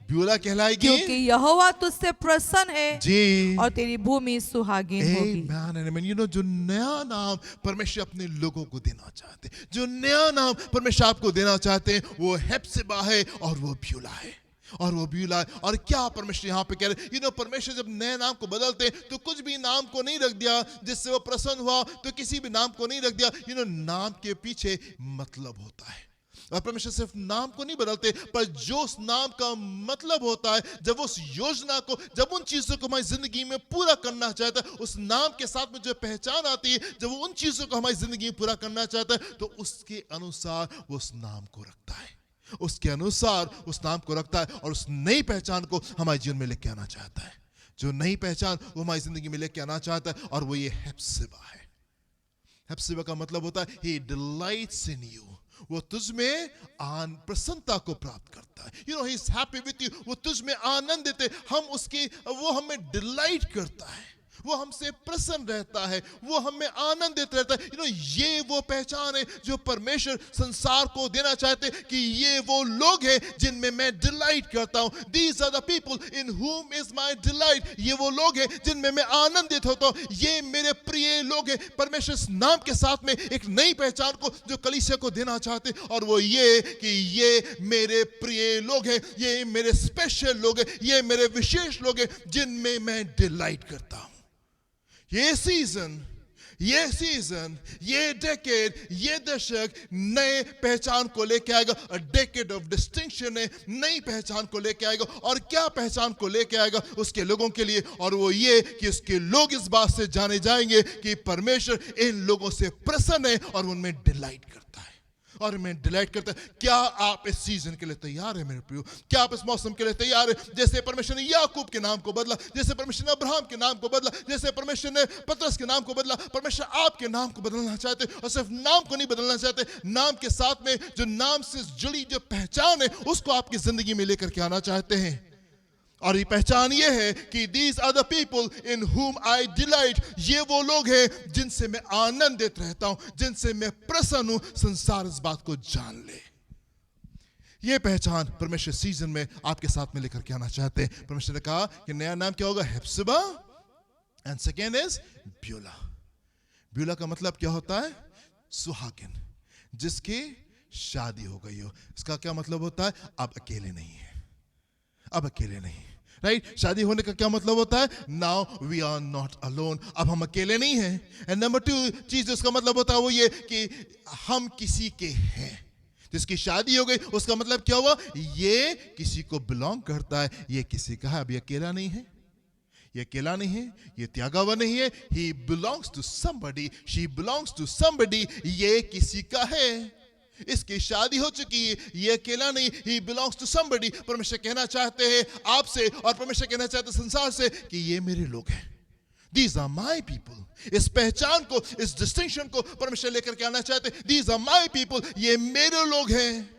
ब्यूला कहलाएगी, क्योंकि यहोवा तुझसे प्रसन्न है जी। और तेरी भूमि सुहागिन होगी। Amen and amen. You know, जो नया नाम परमेश्वर अपने लोगों को देना चाहते हैं, जो नया नाम परमेश्वर आपको देना चाहते हैं, वो हेप्सिबा है और वो ब्यूला है। और वो ब्यूला है। और क्या परमेश्वर यहाँ पे कह रहे, परमेश्वर जब नए नाम को बदलते तो कुछ भी नाम को नहीं रख दिया जिससे वो प्रसन्न हुआ, तो किसी भी नाम को नहीं रख दिया। नाम के पीछे मतलब होता है। और परमेश्वर सिर्फ नाम को नहीं बदलते, पर जो उस नाम का मतलब होता है, जब उस योजना को, जब उन चीजों को हमारी जिंदगी में पूरा करना चाहता है, उस नाम के साथ में जो पहचान आती है, जब वो उन चीजों को हमारी जिंदगी में पूरा करना चाहता है, तो उसके अनुसार वो उस नाम को रखता है, उसके अनुसार उस नाम को रखता है और उस नई पहचान को हमारे जीवन में लेके आना चाहता है। जो नई पहचान वो हमारी जिंदगी में लेके आना चाहता है, और वो ये हेप्सिबा है। हेप्सिबा का मतलब होता है he delights in you, वो तुझ में प्रसन्नता को प्राप्त करता है। he is happy with you, वो तुझ में आनंदित है, वो हमें डिलाइट करता है, वो हमसे प्रसन्न रहता है, वो हमें आनंदित रहता है। ये वो पहचान है जो परमेश्वर संसार को देना चाहते कि ये वो लोग हैं जिनमें मैं डिलाइट करता हूं। These are the people in whom is my delight, ये वो लोग हैं जिनमें मैं आनंदित होता हूं, ये मेरे प्रिय लोग हैं। परमेश्वर इस नाम के साथ में एक नई पहचान को जो कलीसिया को देना चाहते, और वो ये कि ये मेरे प्रिय लोग हैं, ये मेरे स्पेशल लोग हैं, ये मेरे विशेष लोग हैं जिनमें मैं डिलाइट करता हूं। ये सीजन, ये डेकेड, ये दशक नए पहचान को लेके आएगा। अ डेकेड ऑफ डिस्टिंक्शन है, नई पहचान को लेके आएगा। और क्या पहचान को लेके आएगा उसके लोगों के लिए, और वो ये कि उसके लोग इस बात से जाने जाएंगे कि परमेश्वर इन लोगों से प्रसन्न है और उनमें डिलाइट करता है, और मैं डिलाइट करता है। क्या आप इस सीजन के लिए तैयार है मेरे प्रियो? क्या आप इस मौसम के लिए तैयार है? जैसे परमेश्वर ने याकूब के नाम को बदला, जैसे परमेश्वर ने अब्राहम के नाम को बदला, जैसे परमेश्वर ने पतरस के नाम को बदला, परमेश्वर आपके नाम को बदलना चाहते, और सिर्फ नाम को नहीं बदलना चाहते, नाम के साथ में जो नाम से जुड़ी जो पहचान है उसको आपकी जिंदगी में लेकर के आना चाहते हैं। और ये पहचान ये है कि these are the people in whom I delight, ये वो लोग हैं जिनसे मैं आनंदित रहता हूं, जिनसे मैं प्रसन्न हूं। संसार इस बात को जान ले। ये पहचान परमेश्वर सीजन में आपके साथ में लेकर के आना चाहते हैं। परमेश्वर ने कहा कि नया नाम क्या होगा? हेप्सिबा, and second is Beulah. Beulah का मतलब क्या होता है? सुहागिन, जिसकी शादी हो गई हो। इसका क्या मतलब होता है? अब अकेले नहीं है, अब अकेले नहीं, राइट? शादी होने का क्या मतलब होता है? Now we are not alone, अब हम अकेले नहीं हैं। एंड नंबर 2 चीज उसका मतलब होता है वो ये कि हम किसी के हैं। जिसकी शादी हो गई उसका मतलब क्या हुआ? ये किसी को बिलोंग करता है, ये किसी का है, अब ये अकेला नहीं है, ये अकेला नहीं है, ये त्यागा हुआ नहीं है। he belongs to somebody, she belongs to somebody, ये किसी का है, इसकी शादी हो चुकी है, ये अकेला नहीं, he belongs to somebody। परमेश्वर कहना चाहते हैं आपसे, और परमेश्वर कहना चाहते हैं संसार से कि ये मेरे लोग हैं, these are my people। इस पहचान को, इस डिस्टिंक्शन को परमेश्वर लेकर के आना चाहते हैं। these are my people, ये मेरे लोग हैं,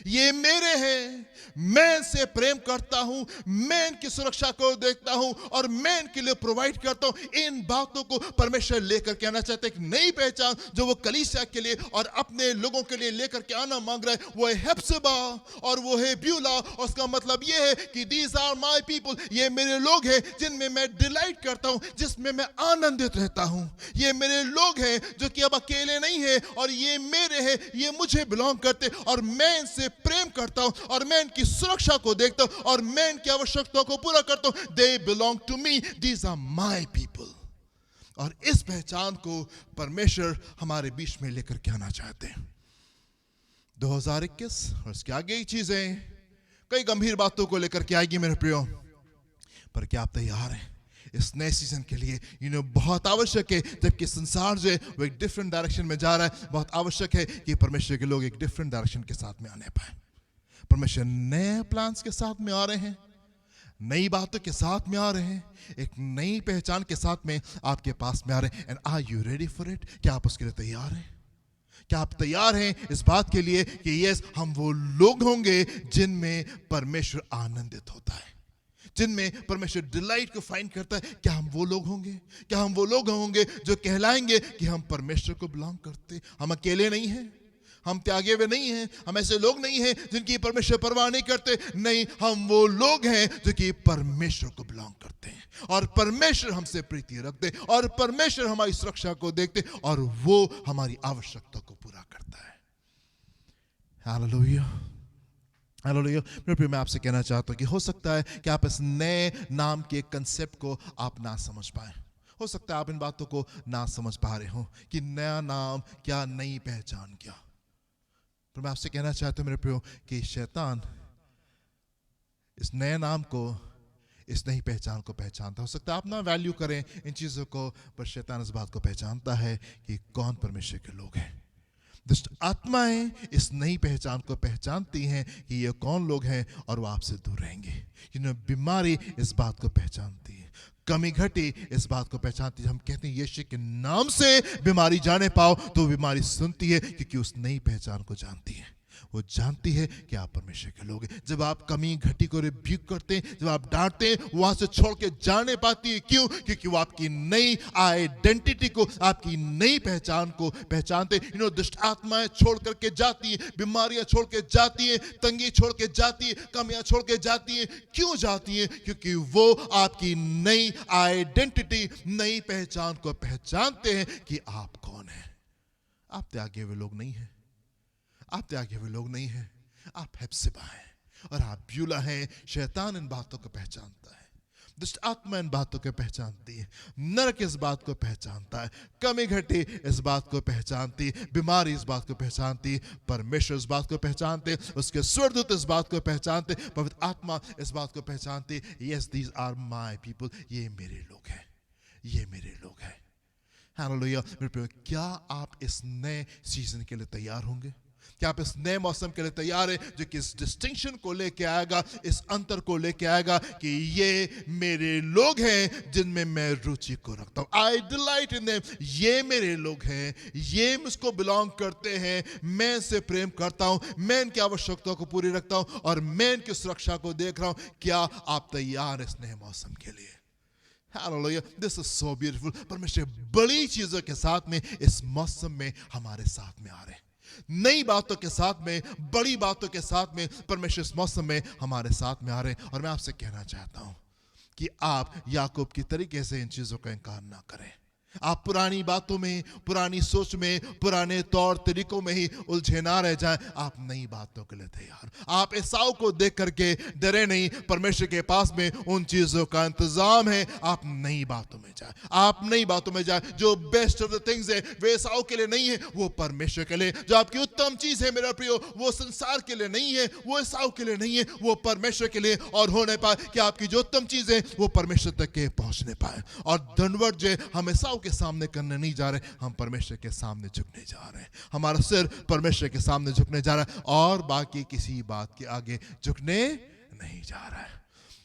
ये मेरे हैं, मैं इनसे प्रेम करता हूं, मैं इनकी सुरक्षा को देखता हूं, और मैं इनके लिए प्रोवाइड करता हूं। इन बातों को परमेश्वर लेकर के आना चाहते हैं। एक नई पहचान जो वो कलीसिया के लिए और अपने लोगों के लिए लेकर के आना मांग रहा है, वो है हेप्सिबा और वो है ब्यूला। और उसका मतलब ये है कि these are my people, ये मेरे लोग हैं जिनमें मैं डिलाइट करता हूं, जिसमें मैं आनंदित रहता हूं। ये मेरे लोग हैं जो कि अब अकेले नहीं है, और ये मेरे हैं, ये मुझे बिलोंग करते, और मैं इनसे प्रेम करता हूं, और मैं इनकी सुरक्षा को देखता हूं, और मैं इनकी आवश्यकताओं को पूरा करता हूं। They belong to me, these are my people। और इस पहचान को परमेश्वर हमारे बीच में लेकर के आना चाहते हैं। 2021 और इसके आगे की चीजें कई गंभीर बातों को लेकर के आएगी मेरे प्रियो, पर क्या आप तैयार हैं इस नए सीजन के लिए? बहुत आवश्यक है, जबकि संसार जो है वो एक डिफरेंट डायरेक्शन में जा रहा है, बहुत आवश्यक है कि परमेश्वर के लोग एक डिफरेंट डायरेक्शन के साथ में आने पाए। परमेश्वर नए प्लान्स के साथ में आ रहे हैं, नई बातों के साथ में आ रहे हैं, एक नई पहचान के साथ में आपके पास में आ रहे हैं। And are you ready for it? क्या आप उसके लिए तैयार हैं? क्या आप तैयार हैं इस बात के लिए कि यस, हम वो लोग होंगे जिनमें परमेश्वर आनंदित होता है, जिनमें परमेश्वर डिलाइट को फाइंड करता है? क्या हम वो लोग होंगे? क्या हम वो लोग होंगे जो कहलाएंगे कि हम परमेश्वर को बिलोंग करते? हम अकेले नहीं हैं, हम त्यागे हुए नहीं हैं, हम ऐसे लोग नहीं हैं जिनकी परमेश्वर परवाह नहीं करते। नहीं, हम वो लोग हैं जो कि परमेश्वर को बिलोंग करते हैं, और परमेश्वर हमसे प्रीति रखते, और परमेश्वर हमारी सुरक्षा को देखते, और वो हमारी आवश्यकता को पूरा करता है। Hallelujah, hallelujah. मेरे प्रिय, मैं आपसे कहना चाहता हूँ कि हो सकता है कि आप इस नए नाम के कंसेप्ट को आप ना समझ पाए। हो सकता है आप इन बातों को ना समझ पा रहे हो कि नया नाम क्या, नई पहचान क्या। तो मैं आपसे कहना चाहता हूँ मेरे प्रियो कि शैतान इस नए नाम को, इस नई पहचान को पहचानता। हो सकता है आप ना वैल्यू करें इन चीज़ों को, पर शैतान इस बात को पहचानता है कि कौन परमेश्वर के लोग हैं। दुष्ट आत्माएं इस नई पहचान को पहचानती हैं कि ये कौन लोग हैं, और वो आपसे दूर रहेंगे। बीमारी इस बात को पहचानती है, कमी घटी इस बात को पहचानती है। हम कहते हैं यीशु के नाम से बीमारी जाने पाओ, तो बीमारी सुनती है, क्योंकि उस नई पहचान को जानती है। वो जानती है कि आप परमेश्वर के लोग हैं। जब आप कमी घटी को रिब्यूक करते हैं, जब आप डांटते हैं, वहां से छोड़ के जाने पाती है। क्यों? क्योंकि वो आपकी नई आइडेंटिटी को, आपकी नई पहचान को पहचानते। दुष्ट आत्माएं छोड़ करके जाती है, बीमारियां छोड़ के जाती है, तंगी छोड़ के जाती है, कमियां छोड़ के जाती है। क्यों जाती है? क्योंकि वो आपकी नई आइडेंटिटी, नई पहचान को पहचानते हैं कि आप कौन है। आप त्यागे हुए लोग नहीं हैं, आप त्यागे हुए लोग नहीं हैं, आप हेप्सिबा हैं और आप ब्यूला हैं। शैतान इन बातों को पहचानता है, दुष्ट आत्मा इन बातों को पहचानती है, नरक इस बात को पहचानता है, कमी घटी इस बात को पहचानती, बीमारी इस बात को पहचानती, परमेश्वर इस बात को पहचानते, उसके स्वर्गदूत इस बात को पहचानते, पवित्र आत्मा इस बात को पहचानती। Yes, these are my people, ये मेरे लोग हैं, ये मेरे लोग हैं। हालेलुया। मेरे प्रिय, क्या आप इस नए सीजन के लिए तैयार होंगे? क्या आप इस नए मौसम के लिए तैयार हैं, जो कि इस डिस्टिंक्शन को लेके आएगा, इस अंतर को लेके आएगा कि ये मेरे लोग हैं जिनमें मैं रुचि को रखता हूं। आई डिलाइट इन देम। ये मेरे लोग हैं, ये मुझको बिलोंग करते हैं, मैं इनसे प्रेम करता हूं, मैं इनकी आवश्यकताओं को पूरी रखता हूं, और मैं इनकी सुरक्षा को देख रहा हूं। क्या आप तैयार इस नए मौसम के लिए? Hallelujah. This is so beautiful. परमेश्वर बड़ी चीजों के साथ में इस मौसम में हमारे साथ में आ रहे हैं, नई बातों के साथ में, बड़ी बातों के साथ में परमेश्वर इस मौसम में हमारे साथ में आ रहे हैं। और मैं आपसे कहना चाहता हूं कि आप याकूब की तरीके से इन चीजों का इनकार ना करें। आप पुरानी बातों में, पुरानी सोच में, पुराने तौर तरीकों में ही उलझे ना रह जाएं। आप नई बातों के लिए तैयार। आप एसाव को देख करके डरे नहीं, परमेश्वर के पास में उन चीजों का इंतजाम है। आप नई बातों में जाए, आप नई बातों में जाए। जो बेस्ट ऑफ द थिंग्स है वे एसाव के लिए नहीं है, वो परमेश्वर के लिए। जो आपकी उत्तम चीज है मेरा प्रियो, वो संसार के लिए नहीं है, वो एसाव के लिए नहीं है, वो परमेश्वर के लिए। और होने पाए कि आपकी जो उत्तम चीज है वो परमेश्वर तक के पहुंचने पाए। और धनवर्ध जो हम एसाव के सामने करने नहीं जा रहे, हम परमेश्वर के सामने झुकने जा रहे हैं। हमारा सिर परमेश्वर के सामने झुकने जा रहा है, और बाकी किसी बात के आगे झुकने नहीं जा रहा है।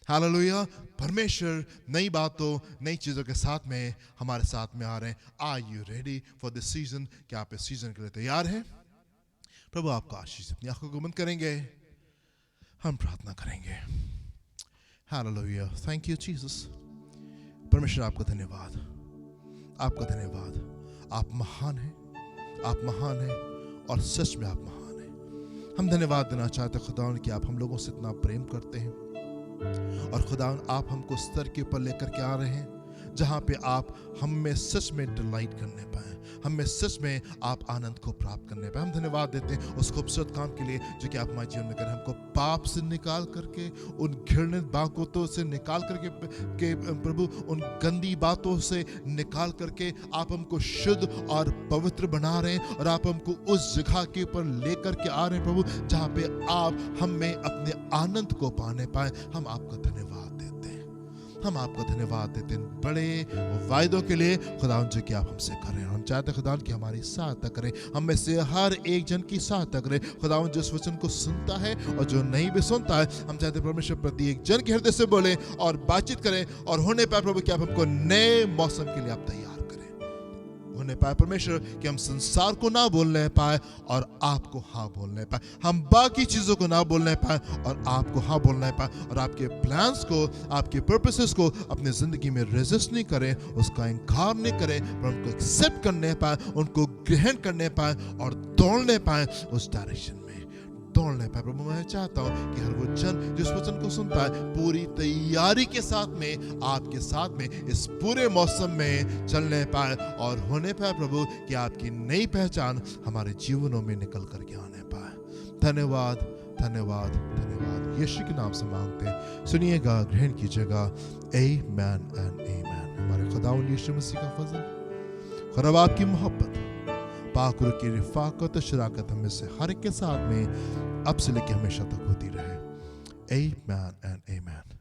हालेलुया। परमेश्वर नई बातों, नई चीजों के साथ में हमारे साथ में आ रहे हैं। Are you ready for this season? क्या आप इस सीजन के लिए तैयार हैं? प्रभु आपको आशीष। अपनी आंखों को बंद करेंगे, हम प्रार्थना करेंगे। हालेलुया। Thank you Jesus. परमेश्वर आपको धन्यवाद, आपका धन्यवाद। आप महान हैं, आप महान हैं, और सच में आप महान हैं। हम धन्यवाद देना चाहते हैं खुदावन कि आप हम लोगों से इतना प्रेम करते हैं, और खुदावन आप हमको स्तर के ऊपर लेकर के आ रहे हैं जहाँ पे आप हम में सच में डिलाइट करने पाए, हम में सच में आप आनंद को प्राप्त करने पाए। हम धन्यवाद देते हैं उस खूबसूरत काम के लिए जो कि आप हमारे जीवन में करें। हमको पाप से निकाल करके, उन घृणित बातों से निकाल करके प्रभु, उन गंदी बातों से निकाल करके आप हमको शुद्ध और पवित्र बना रहे हैं, और आप हमको उस जगह के ऊपर लेकर के आ रहे हैं प्रभु, जहाँ पे आप हम में अपने आनंद को पाने पाए। हम आपका धन्यवाद देते हैं। हम आपका धन्यवाद देते हैं इन बड़े वायदों के लिए खुदावन जो कि आप हमसे कर रहे हैं। हम चाहते हैं खुदावन कि हमारी सहायता करें, हम में से हर एक जन की सहायता करें। खुदावन जिस वचन को सुनता है और जो नहीं भी सुनता है, हम चाहते हैं परमेश्वर प्रति एक जन के हृदय से बोले और बातचीत करें, और होने पाए प्रभु कि आप हमको नए मौसम के लिए आप तैयार करें। होने पाए परमेश्वर कि हम संसार को ना बोलने पाए और आपको हाँ बोलने पाए, हम बाकी चीजों को ना बोलने पाए और आपको हाँ बोलने पाए, और आपके प्लान्स को, आपके पर्पसेस को अपनी जिंदगी में रेजिस्ट नहीं करें, उसका इनकार नहीं करें, पर उनको एक्सेप्ट करने पाए, उनको ग्रहण करने पाए और दौड़ने पाए उस डायरेक्शन में दौड़ने पाए। प्रभु मैं चाहता हूँ कि हर वो जन जिस वचन को सुनता है पूरी तैयारी के साथ में आपके साथ में इस पूरे मौसम में चलने पाए और होने पाए प्रभु कि आपकी नई पहचान हमारे जीवनों में निकल करके आने पाए। धन्यवाद धन्यवाद धन्यवाद, यीशु के नाम से मांगते हैं, सुनिएगा, ग्रहण कीजिएगा। आमेन एंड आमेन। हमारे खुदावंद यीशु मसीह का फजल, खुदा आपकी मोहब्बत, पाक रूह की रिफाकत और शराकत हमें से हर एक के साथ में अब से लेकर हमेशा तक होती रहे। Amen and amen.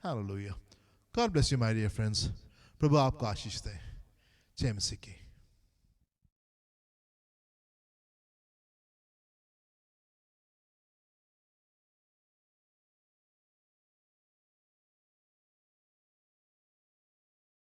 Hallelujah. God bless you, my dear friends. प्रभु आपको आशीष दे। जय मसीह की।